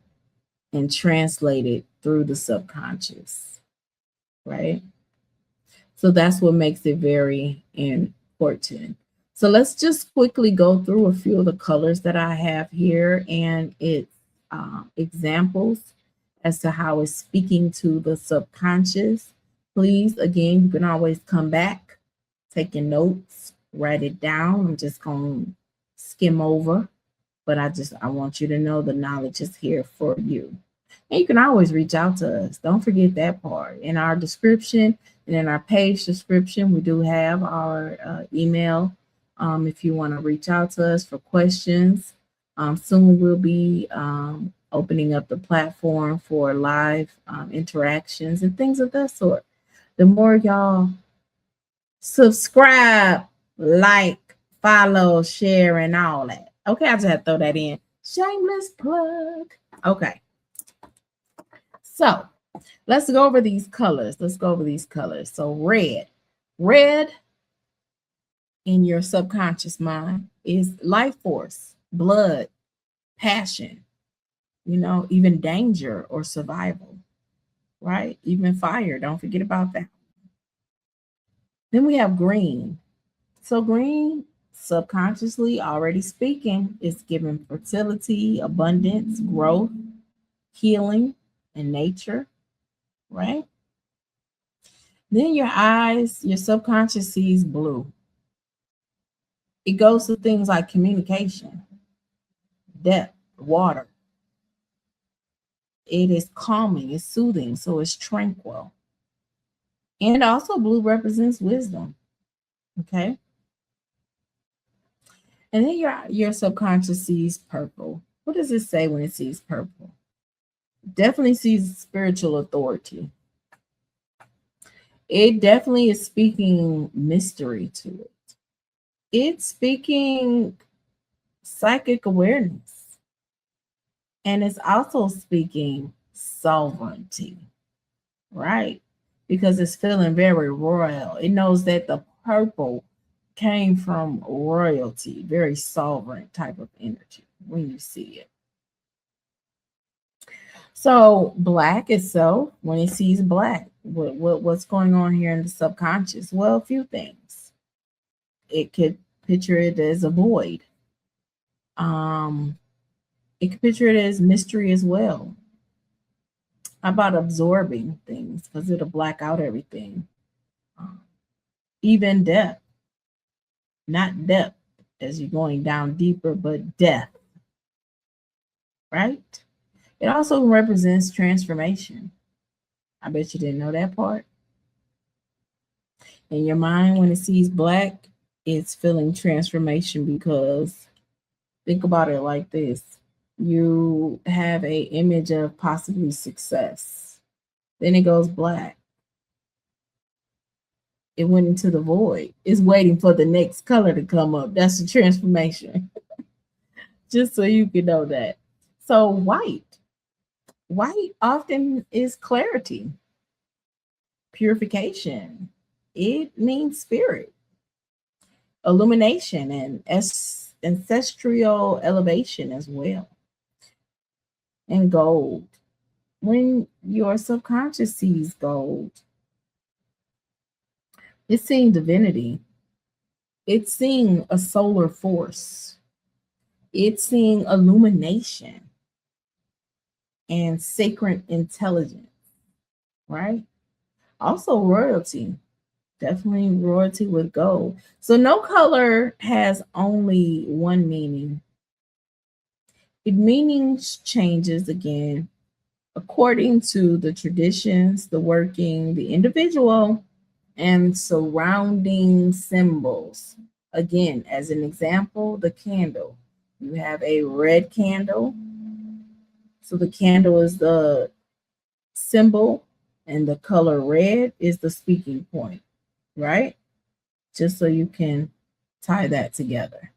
and translated through the subconscious, right? So that's what makes it very important. So let's just quickly go through a few of the colors that I have here and its examples as to how it's speaking to the subconscious. Please, again, you can always come back, take your notes, write it down. I'm just going to skim over, but I want you to know the knowledge is here for you. And you can always reach out to us. Don't forget that part. In our description and in our page description, we do have our email if you want to reach out to us for questions. Soon we'll be opening up the platform for live interactions and things of that sort. The more y'all subscribe, like, follow, share, and all that. Okay, I just had to throw that in. Shameless plug. Okay. So let's go over these colors. So red. Red in your subconscious mind is life force, blood, passion, even danger or survival, right? Even fire. Don't forget about that. Then we have green. So green, subconsciously already speaking, is giving fertility, abundance, growth, healing, and nature, right? Then your eyes, your subconscious sees blue. It goes to things like communication, depth, water. It is calming, it's soothing, so it's tranquil. And also blue represents wisdom, okay? And then your subconscious sees purple. What does it say when it sees purple? Definitely sees spiritual authority. It definitely is speaking mystery to it. It's speaking psychic awareness. And it's also speaking sovereignty, right? Because it's feeling very royal. It knows that the purple came from royalty, very sovereign type of energy when you see it. So black itself, when it sees black, What's going on here in the subconscious? Well, a few things. It could picture it as a void. It could picture it as mystery as well. How about absorbing things? Because it'll black out everything. Even death, not depth as you're going down deeper, but death, right? It also represents transformation. I bet you didn't know that part. In your mind, when it sees black, it's feeling transformation because think about it like this. You have a image of possibly success. Then it goes black. It went into the void. It's waiting for the next color to come up. That's the transformation. Just so you can know that. So white. White often is clarity, purification. It means spirit, illumination, and ancestral elevation as well. And gold. When your subconscious sees gold, it's seeing divinity. It's seeing a solar force. It's seeing illumination and sacred intelligence, right? Also royalty. Definitely royalty with gold. So no color has only one meaning. It meanings changes again according to the traditions, the working, the individual, and surrounding symbols. Again, as an example, the candle. You have a red candle. So the candle is the symbol, and the color red is the speaking point, right? Just so you can tie that together.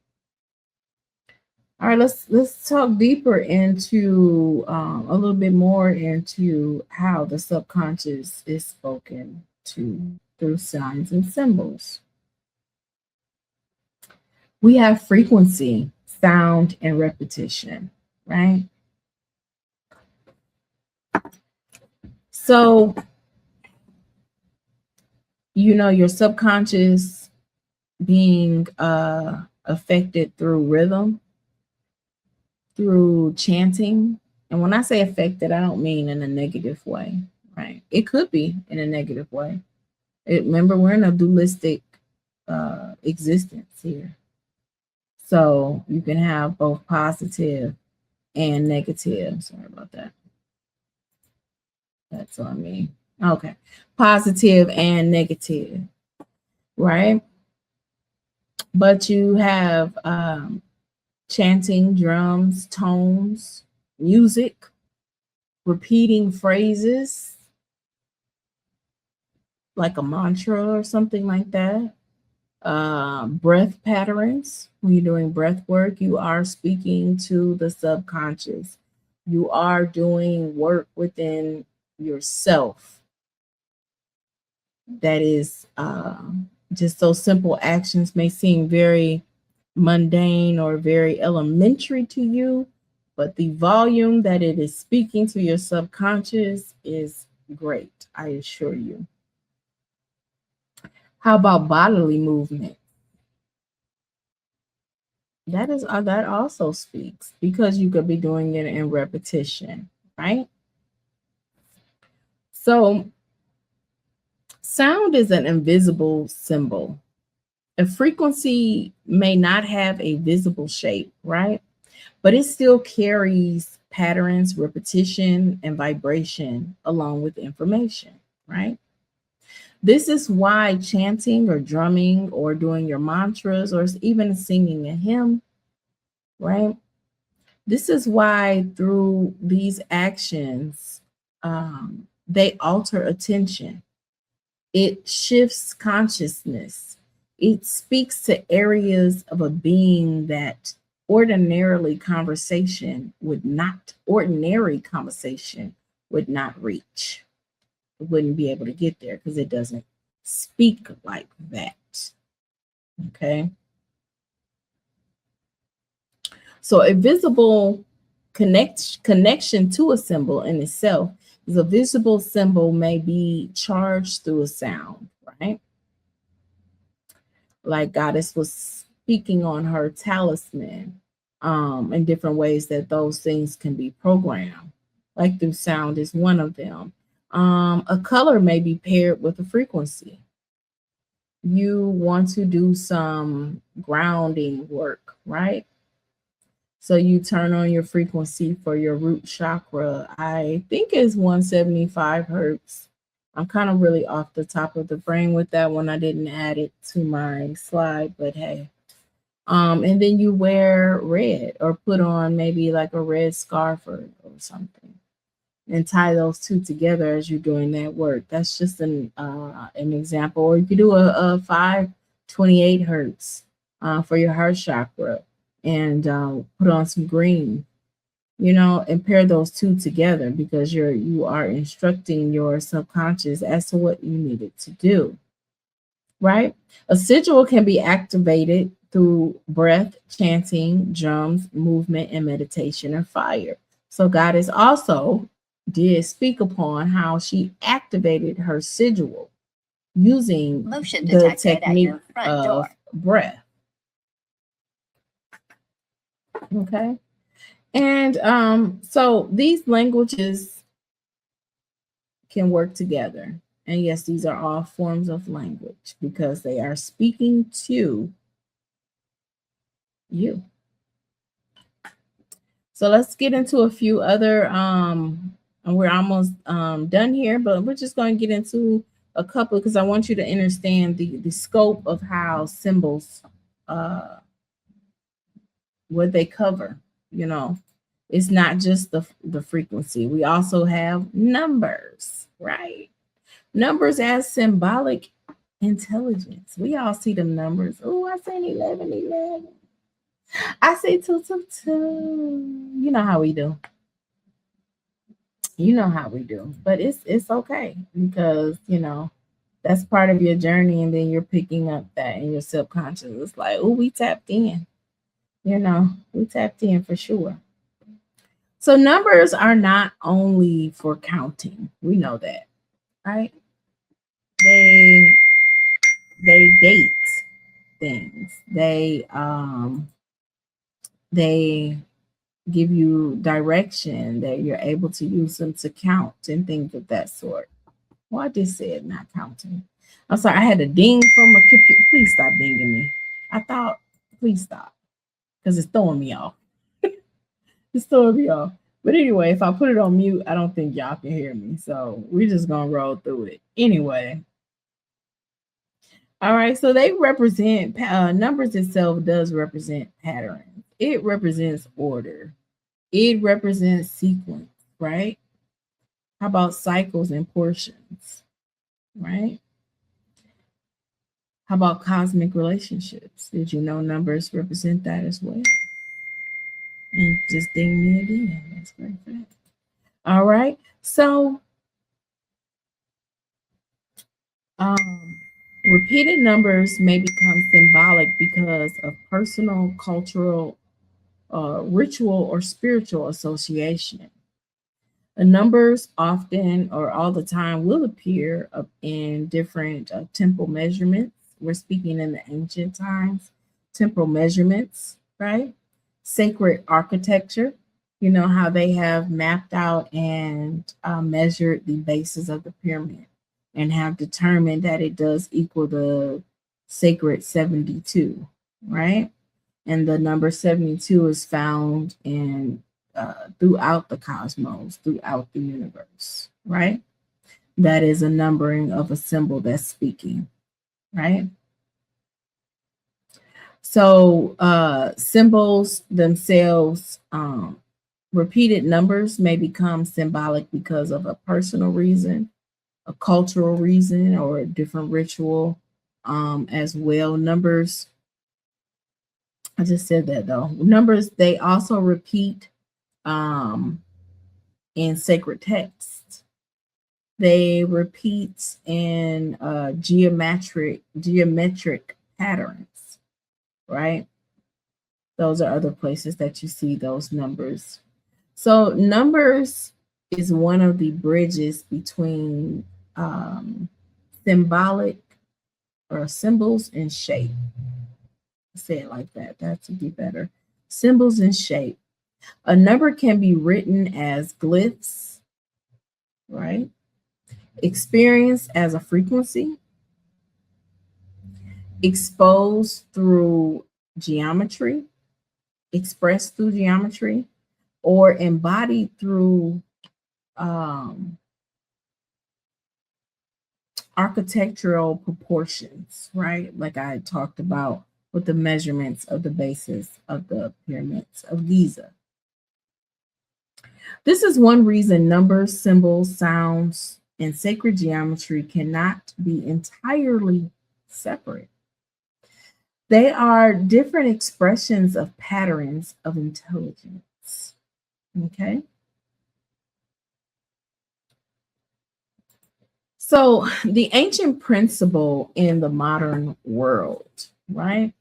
All right, let's talk deeper into a little bit more into how the subconscious is spoken to through signs and symbols. We have frequency, sound, and repetition, right? So, your subconscious being affected through rhythm, through chanting. And when I say affected, I don't mean in a negative way, right? It could be in a negative way. Remember, we're in a dualistic existence here. So you can have both positive and negative. Sorry about that. That's on me. Okay. Positive and negative, right? But you have chanting, drums, tones, music, repeating phrases like a mantra or something like that. Breath patterns. When you're doing breath work, you are speaking to the subconscious. You are doing work within yourself. That is just those simple actions may seem very mundane or very elementary to you, but the volume that it is speaking to your subconscious is great, I assure you. How about bodily movement? That also speaks because you could be doing it in repetition, right? So sound is an invisible symbol. A frequency may not have a visible shape, right? But it still carries patterns, repetition, and vibration along with information, right? This is why chanting or drumming or doing your mantras or even singing a hymn, right? This is why through these actions, they alter attention. It shifts consciousness. It speaks to areas of a being that ordinary conversation would not reach. It wouldn't be able to get there because it doesn't speak like that. Okay. So a visible connection to a symbol in itself The visible symbol may be charged through a sound, right? Like Goddess was speaking on her talisman, in different ways that those things can be programmed, like through sound is one of them. A color may be paired with a frequency. You want to do some grounding work, right? So you turn on your frequency for your root chakra. I think it's 175 hertz. I'm kind of really off the top of the brain with that one. I didn't add it to my slide, but hey. And then you wear red or put on maybe like a red scarf or something and tie those two together as you're doing that work. That's just an example. Or you could do a 528 hertz for your heart chakra and put on some green, and pair those two together because you are instructing your subconscious as to what you need it to do, right? A sigil can be activated through breath, chanting, drums, movement, and meditation, and fire. So Goddess also did speak upon how she activated her sigil using Motion the detected at technique your front of door. breath. Okay. And so these languages can work together. And yes, these are all forms of language because they are speaking to you. So let's get into a few other, and we're almost done here, but we're just going to get into a couple because I want you to understand the scope of how symbols, what they cover. It's not just the frequency. We also have numbers, right? Numbers as symbolic intelligence. We all see them numbers. Oh, I seen 11. I see 222. You know how we do. But it's okay because that's part of your journey, and then you're picking up that in your subconscious. It's like, oh, we tapped in. We tapped in for sure. So numbers are not only for counting. We know that, right? They date things. They give you direction, that you're able to use them to count and things of that sort. Well, I just said not counting. I'm sorry, I had a ding from a computer. Please stop dinging me. Please stop. Because it's throwing me off. It's throwing me off. But anyway, if I put it on mute, I don't think y'all can hear me. So we're just going to roll through it. Anyway. All right. So they represent, numbers itself does represent patterns. It represents order. It represents sequence, right? How about cycles and portions, right? How about cosmic relationships? Did you know numbers represent that as well? And just ding me again. That's great. All right. So repeated numbers may become symbolic because of personal, cultural, ritual, or spiritual association. The numbers often or all the time will appear in different temple measurements. We're speaking in the ancient times, temporal measurements, right? Sacred architecture, how they have mapped out and measured the bases of the pyramid and have determined that it does equal the sacred 72, right? And the number 72 is found in throughout the cosmos, throughout the universe, right? That is a numbering of a symbol that's speaking, right? So symbols themselves, repeated numbers may become symbolic because of a personal reason, a cultural reason, or a different ritual as well. Numbers, I just said that though. Numbers, they also repeat in sacred texts. They repeat in geometric patterns, right? Those are other places that you see those numbers. So numbers is one of the bridges between symbolic or symbols and shape. Say it like that. That would be better. Symbols and shape. A number can be written as glyphs, right? Experienced as a frequency, exposed through geometry, expressed through geometry, or embodied through architectural proportions, right? Like I talked about with the measurements of the bases of the pyramids of Giza. This is one reason numbers, symbols, sounds, and sacred geometry cannot be entirely separate. They are different expressions of patterns of intelligence. Okay. So the ancient principle in the modern world, right?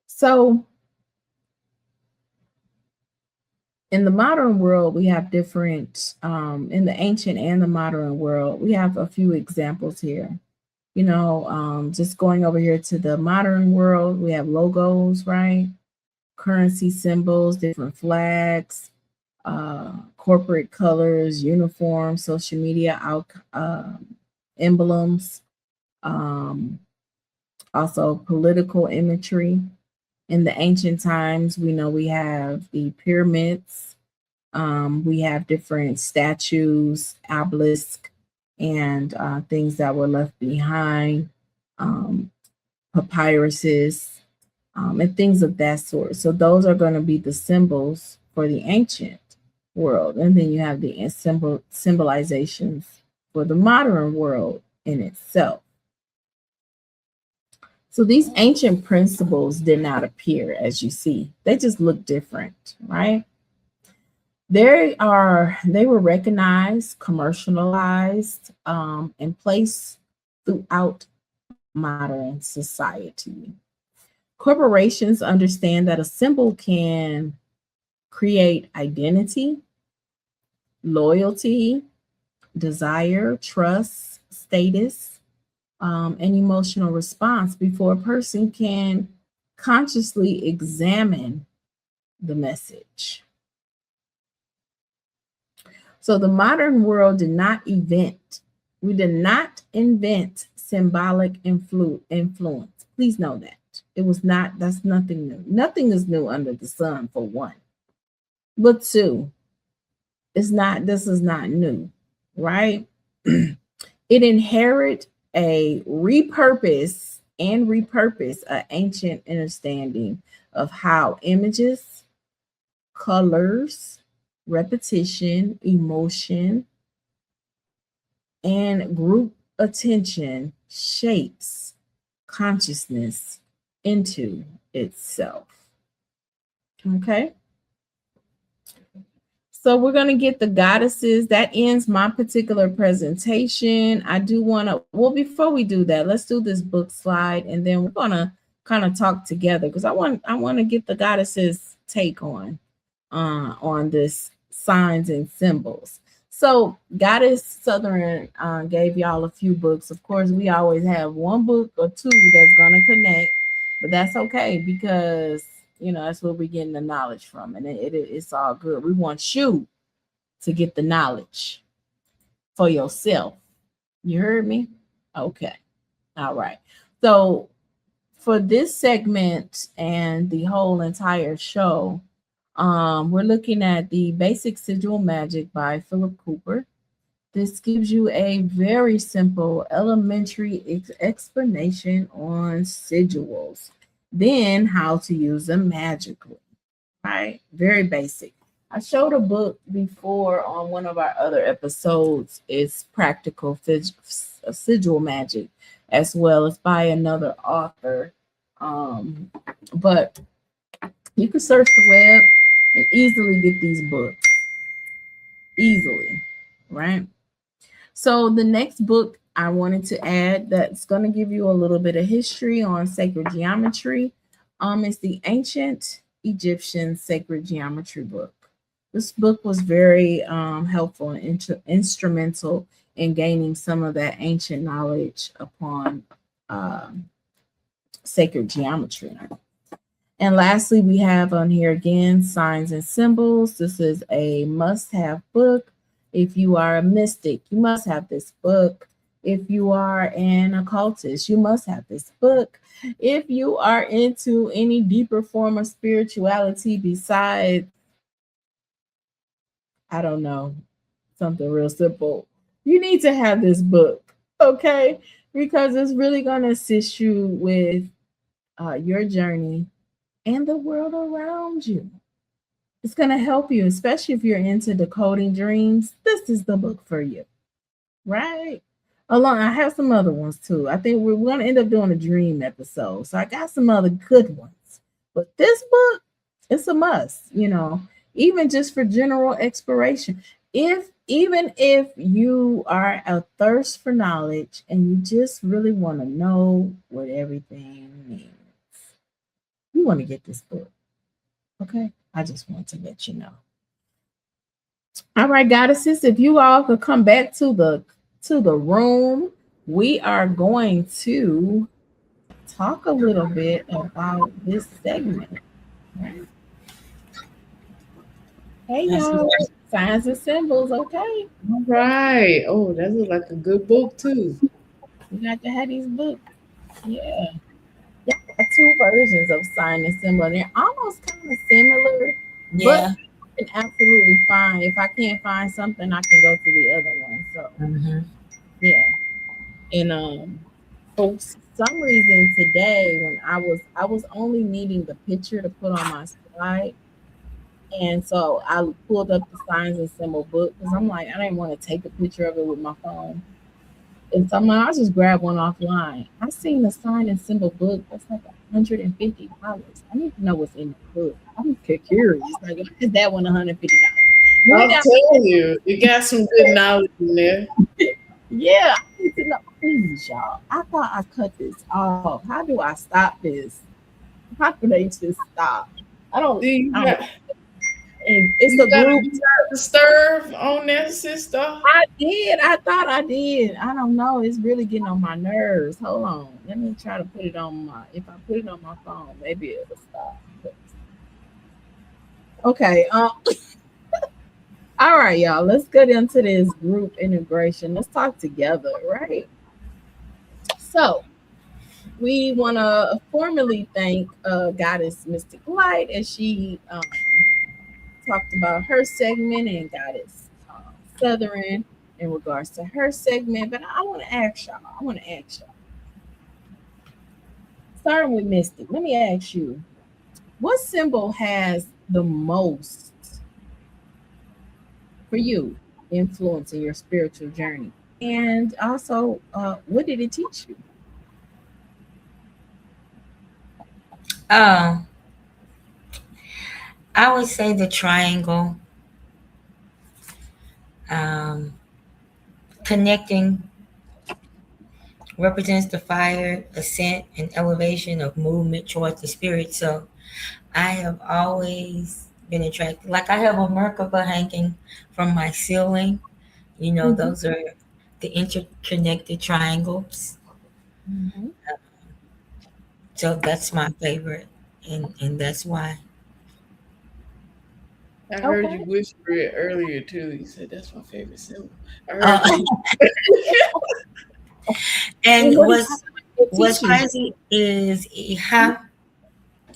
So in the modern world, we have different, in the ancient and the modern world, we have a few examples here. You know, just going over here to the modern world, we have logos, right? Currency symbols, different flags, corporate colors, uniforms, social media emblems, also political imagery. In the ancient times, we know we have the pyramids, we have different statues, obelisks, and things that were left behind, papyruses, and things of that sort. So those are going to be the symbols for the ancient world. And then you have the symbolizations for the modern world in itself. So these ancient principles did not appear, as you see. They just look different, right? They were recognized, commercialized, and placed throughout modern society. Corporations understand that a symbol can create identity, loyalty, desire, trust, status, and emotional response before a person can consciously examine the message. So the modern world did not invent symbolic influence. Please know that. It was not, that's nothing new. Nothing is new under the sun, for one. But two, this is not new, right? It inherit a repurpose an ancient understanding of how images, colors, repetition, emotion, and group attention shapes consciousness into itself. Okay. So we're going to get the goddesses. That ends my particular presentation. I do want to, well, before we do that, let's do this book slide, and then we're going to kind of talk together, because I want to get the goddesses' take on this signs and symbols. So Goddess Southern gave y'all a few books. Of course, we always have one book or two that's going to connect, but that's okay, because you know, that's where we're getting the knowledge from, and it's all good. We want you to get the knowledge for yourself. You heard me? Okay. All right. So for this segment and the whole entire show, we're looking at the Basic Sigil Magic by Philip Cooper. This gives you a very simple elementary explanation on sigils, then how to use them magically, right? Very basic. I showed a book before on one of our other episodes. It's Practical Sigil Magic, as well as by another author. But you can search the web and easily get these books. Easily, right? So the next book I wanted to add that's going to give you a little bit of history on sacred geometry is the Ancient Egyptian sacred geometry book. This book was very helpful and instrumental in gaining some of that ancient knowledge upon sacred geometry. And lastly, we have on here again signs and symbols. This is a must-have book. If you are a mystic, you must have this book. If you are an occultist, you must have this book. If you are into any deeper form of spirituality besides, I don't know, something real simple, you need to have this book, okay? Because it's really going to assist you with your journey and the world around you. It's going to help you, especially if you're into decoding dreams. This is the book for you, right? Along, I have some other ones too. I think we're going to end up doing a dream episode. So I got some other good ones. But this book, it's a must, even just for general exploration. Even if you are a thirst for knowledge and you just really want to know what everything means, you want to get this book. Okay? I just want to let you know. All right, goddesses, if you all could come back to the room, we are going to talk a little bit about this segment. Hey y'all, signs and symbols, okay? All right. Oh, that looks like a good book too. We got to have these books. Yeah. Yeah, two versions of sign and symbol. They're almost kind of similar, Yeah. but absolutely fine. If I can't find something, I can go to the other one. So yeah. And for some reason today, when I was only needing the picture to put on my slide. And so I pulled up the signs and symbol book because I'm like, I didn't want to take a picture of it with my phone. And so I'll just grab one offline. I seen the sign and symbol book that's like $150. I need to know what's in the book. I'm curious. Like, why is that one $150? I'm telling you, you got some good knowledge in there. Yeah, I need to know. Please, y'all. I thought I cut this off. How do I stop this? How do they just stop? I don't. And it's a group. Disturb on that, sister. I did. I thought I did. I don't know. It's really getting on my nerves. Hold on. Let me try to put it on my. If I put it on my phone, maybe it'll stop. Okay. All right, y'all. Let's get into this group integration. Let's talk together, right? So, we want to formally thank Goddess Mystic Light as she talked about her segment and Goddess Southern in regards to her segment. But I want to ask y'all. Starting with Mystic, let me ask you, what symbol has the most for you influence in your spiritual journey? And also, what did it teach you? I would say the triangle, connecting, represents the fire, ascent, and elevation of movement towards the spirit. So I have always been attracted. Like I have a Merkaba hanging from my ceiling. Those are the interconnected triangles. So that's my favorite, and that's why. I heard you whisper it earlier too. You said that's my favorite symbol. I heard and what's crazy is how.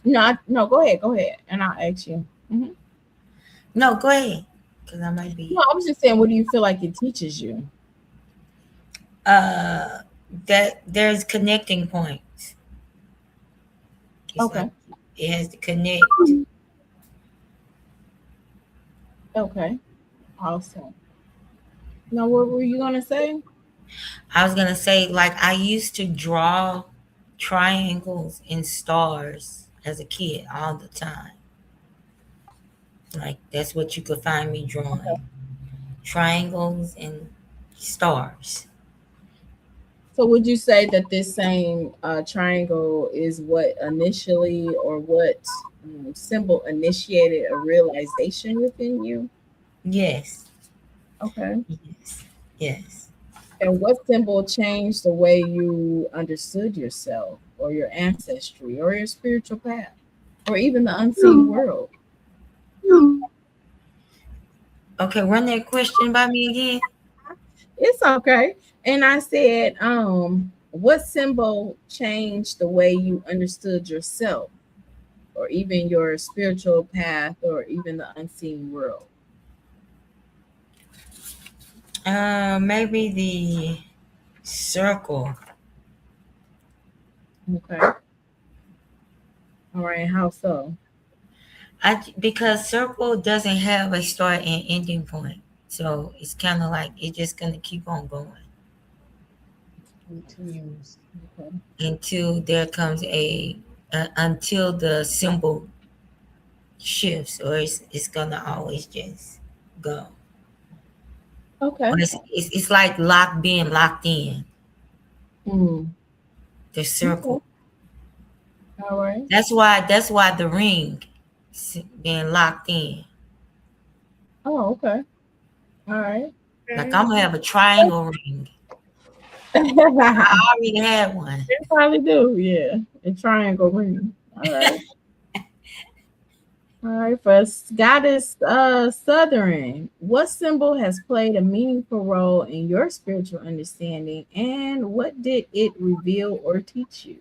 No, go ahead, and I'll ask you. No, go ahead, because I might be. No, I was just saying, what do you feel like it teaches you? That there's connecting points. Okay. Like it has to connect. Okay. Awesome. Now, what were you gonna say? I was gonna say, like, I used to draw triangles and stars as a kid all the time. Like that's what you could find me drawing. Triangles and stars. So would you say that this same triangle is what initially, or what symbol initiated a realization within you? Yes. Okay. Yes. Yes. And what symbol changed the way you understood yourself, or your ancestry, or your spiritual path, or even the unseen world? Okay, run that question by me again. It's okay. And I said, what symbol changed the way you understood yourself, or even your spiritual path, or even the unseen world? Maybe the circle. Okay. All right. How so? Because circle doesn't have a start and ending point, so it's kind of like it's just gonna keep on going Continues. Okay. until there comes until the symbol shifts, or it's gonna always just go. Okay. Or it's like being locked in Mm. the Okay. circle. All right. That's why the ring being locked in. Oh, okay. All right. Like Okay. I'm gonna have a triangle ring. I They already had one. probably do. Yeah. A triangle ring. All right. All right. For Goddess Southern, what symbol has played a meaningful role in your spiritual understanding, and what did it reveal or teach you?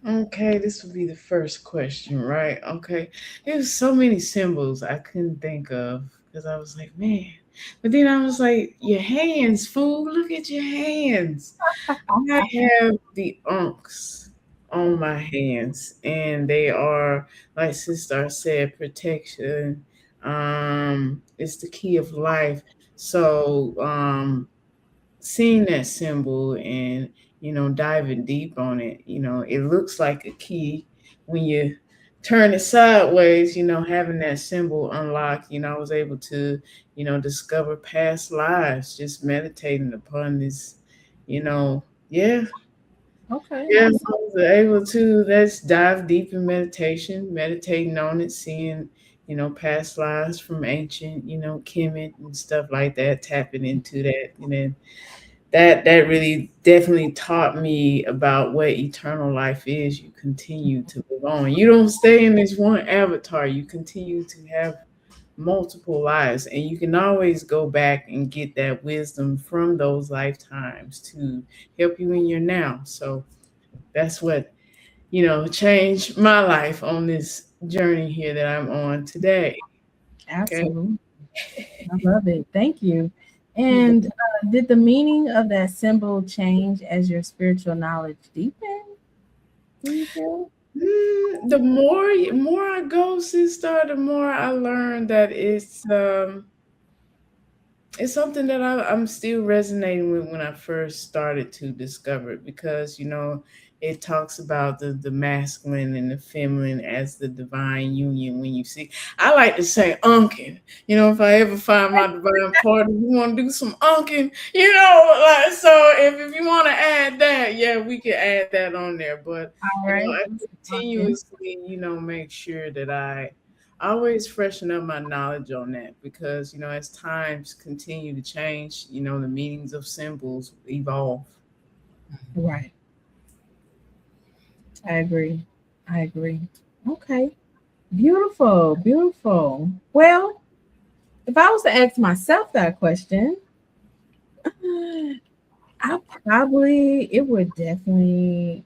Okay, this would be the first question, right? Okay. There's so many symbols I couldn't think of because I was like, man. But then I was like, your hands, fool. Look at your hands. I have the unks on my hands, and they are, like Sister said, protection. It's the key of life. So, seeing that symbol and diving deep on it, it looks like a key when you turn it sideways, having that symbol unlocked. I was able to discover past lives just meditating upon this. Yeah. Okay. Yeah, I Awesome. was able to. Let's dive deep in meditation, meditating on it, seeing, past lives from ancient, Kemet and stuff like that, tapping into that. And then that really definitely taught me about what eternal life is. You continue to live on. You don't stay in this one avatar. You continue to have multiple lives, and you can always go back and get that wisdom from those lifetimes to help you in your now. So that's what changed my life on this journey here that I'm on today. Okay. Absolutely. I love it. Thank you. And did the meaning of that symbol change as your spiritual knowledge deepened? Do you feel? The more I go, sister, the more I learn that it's something that I'm still resonating with when I first started to discover it, because it talks about the masculine and the feminine as the divine union. When you see, I like to say unking. If I ever find my divine partner, you want to do some unking. Like, so if you want to add that, yeah, we can add that on there. But All right. I Okay. continuously make sure that I always freshen up my knowledge on that, because as times continue to change, the meanings of symbols evolve. Right. I agree. I agree. Okay. Beautiful. Beautiful. Well, if I was to ask myself that question, it would definitely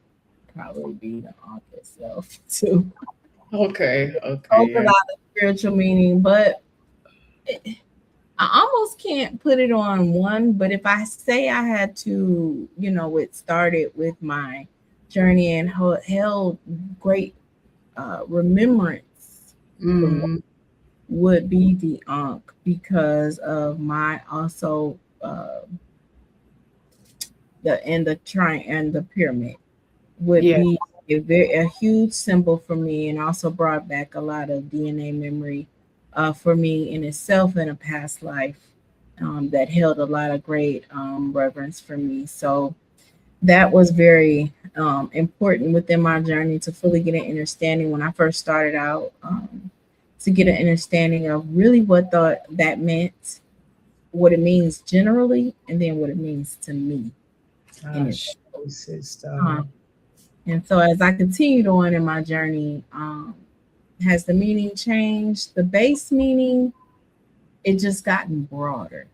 probably be the author itself too. Okay, Holds okay, a yeah. lot of spiritual meaning, but I almost can't put it on one. But if I say I had to, it started with my journey and held great remembrance for me, Mm, would be the Ankh, because of my also the triangle and the pyramid would yeah. be a huge symbol for me, and also brought back a lot of DNA memory for me in itself in a past life, that held a lot of great reverence for me. So that was very important within my journey to fully get an understanding when I first started out, to get an understanding of really what that meant, what it means generally, and then what it means to me. Gosh, sister. And so as I continued on in my journey, has the meaning changed? The base meaning, it just gotten broader.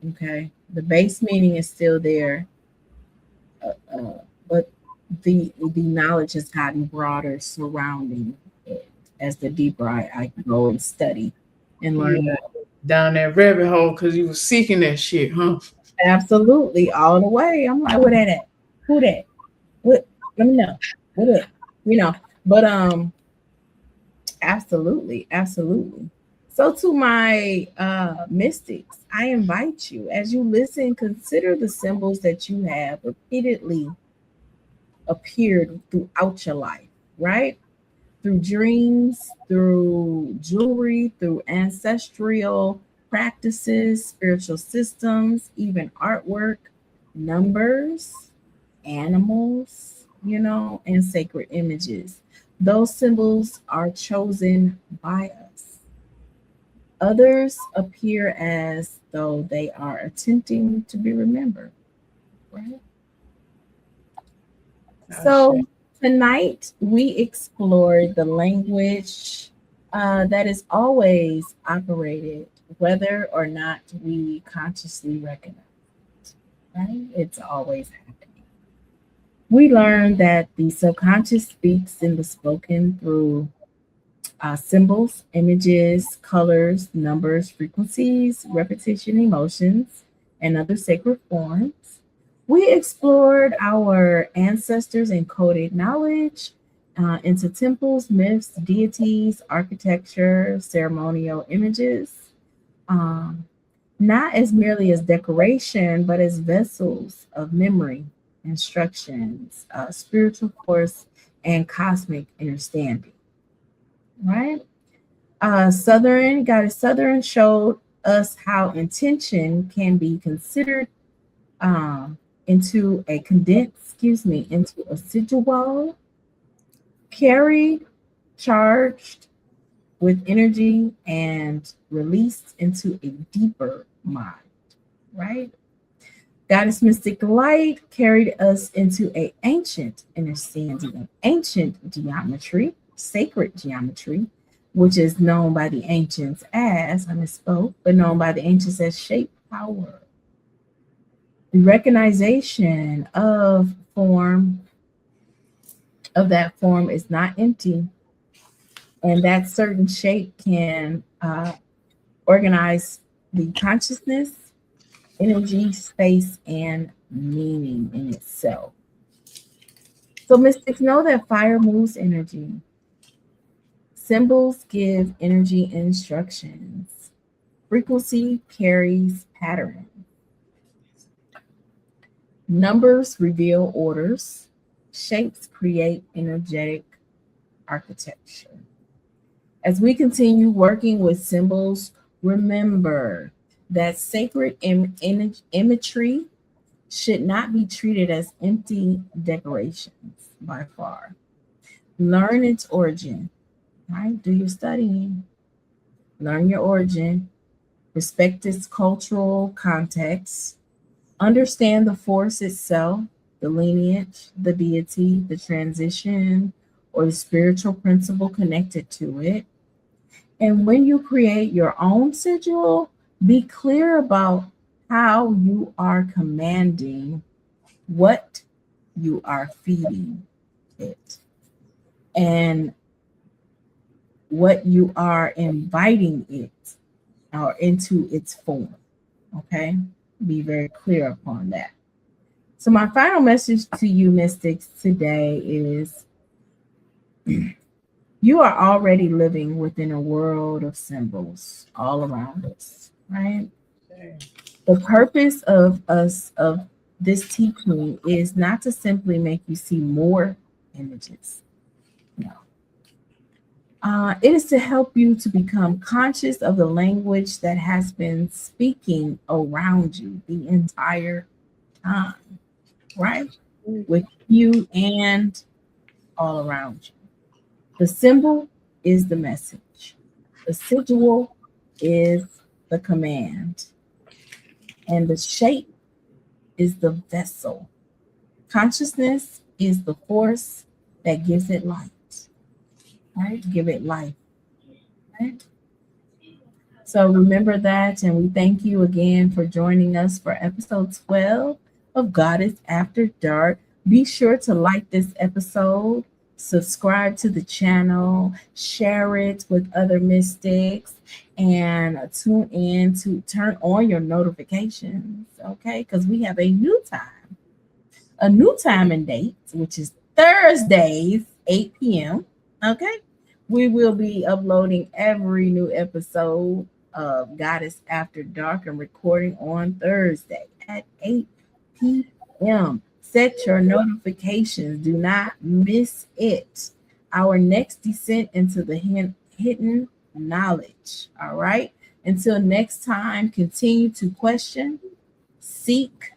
Okay. The base meaning is still there, but the knowledge has gotten broader surrounding it as the deeper I go and study and learn. Yeah, down that rabbit hole because you was seeking that shit, huh? Absolutely, all the way. I'm like, what that at? Who that? What? Let me know. What it? You know. But absolutely, absolutely. So to my mystics, I invite you as you listen, consider the symbols that you have repeatedly appeared throughout your life, right? Through dreams, through jewelry, through ancestral practices, spiritual systems, even artwork, numbers, animals, and sacred images. Those symbols are chosen by us. Others appear as though they are attempting to be remembered, right? So tonight we explored the language that is always operated, whether or not we consciously recognize it, right? It's always happening. We learned that the subconscious speaks in the spoken through symbols, images, colors, numbers, frequencies, repetition, emotions, and other sacred forms. We explored our ancestors' encoded knowledge into temples, myths, deities, architecture, ceremonial images, um, not as merely as decoration, but as vessels of memory, instructions, spiritual force, and cosmic understanding. Right? Goddess Southern showed us how intention can be considered into a into a sigil, carried, charged with energy, and released into a deeper mind, right? Goddess Mystic Light carried us into an ancient understanding of ancient geometry, sacred geometry, which is known by the ancients as, I misspoke, but known by the ancients as shape power. The recognition of that form is not empty, and that certain shape can organize the consciousness, energy, space, and meaning in itself. So mystics know that fire moves energy. Symbols give energy instructions. Frequency carries pattern. Numbers reveal orders. Shapes create energetic architecture. As we continue working with symbols, remember that sacred imagery should not be treated as empty decorations by far. Learn its origin, right? Do your studying. Learn your origin. Respect its cultural context. Understand the force itself, the lineage, the deity, the transition, or the spiritual principle connected to it. And when you create your own sigil, be clear about how you are commanding what you are feeding it and what you are inviting it or into its form. Okay? Be very clear upon that. So, my final message to you, mystics, today is you are already living within a world of symbols all around us, right? The purpose of this teaching is not to simply make you see more images. No. It is to help you to become conscious of the language that has been speaking around you the entire time. right? With you and all around you. The symbol is the message. The sigil is the command. And the shape is the vessel. Consciousness is the force that gives it light, right? Give it life, right? So remember that, and we thank you again for joining us for episode 12 of Goddess After Dark. Be sure to like this episode, subscribe to the channel, share it with other mystics, and tune in to turn on your notifications, okay? Because we have a new time and date, which is Thursdays, 8 p.m., okay? We will be uploading every new episode of Goddess After Dark and recording on Thursday at 8 p.m. Set your notifications. Do not miss it. Our next descent into the hidden knowledge. All right. Until next time, continue to question, seek,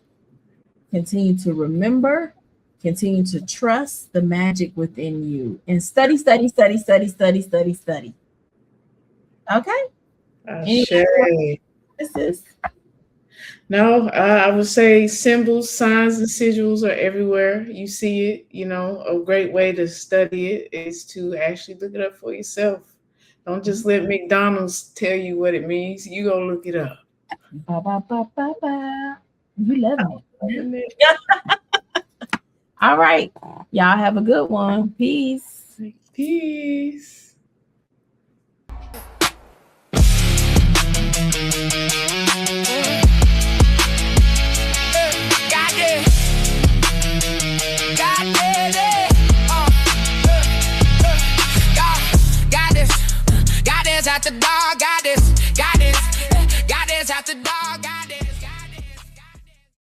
continue to remember, continue to trust the magic within you, and study. Okay? Sure. This is No, I would say symbols, signs, and sigils are everywhere. You see it. You know, a great way to study it is to actually look it up for yourself. Don't just let McDonald's tell you what it means. You go look it up. You love me. All right. Y'all have a good one. Peace. Peace. Goddess after dark,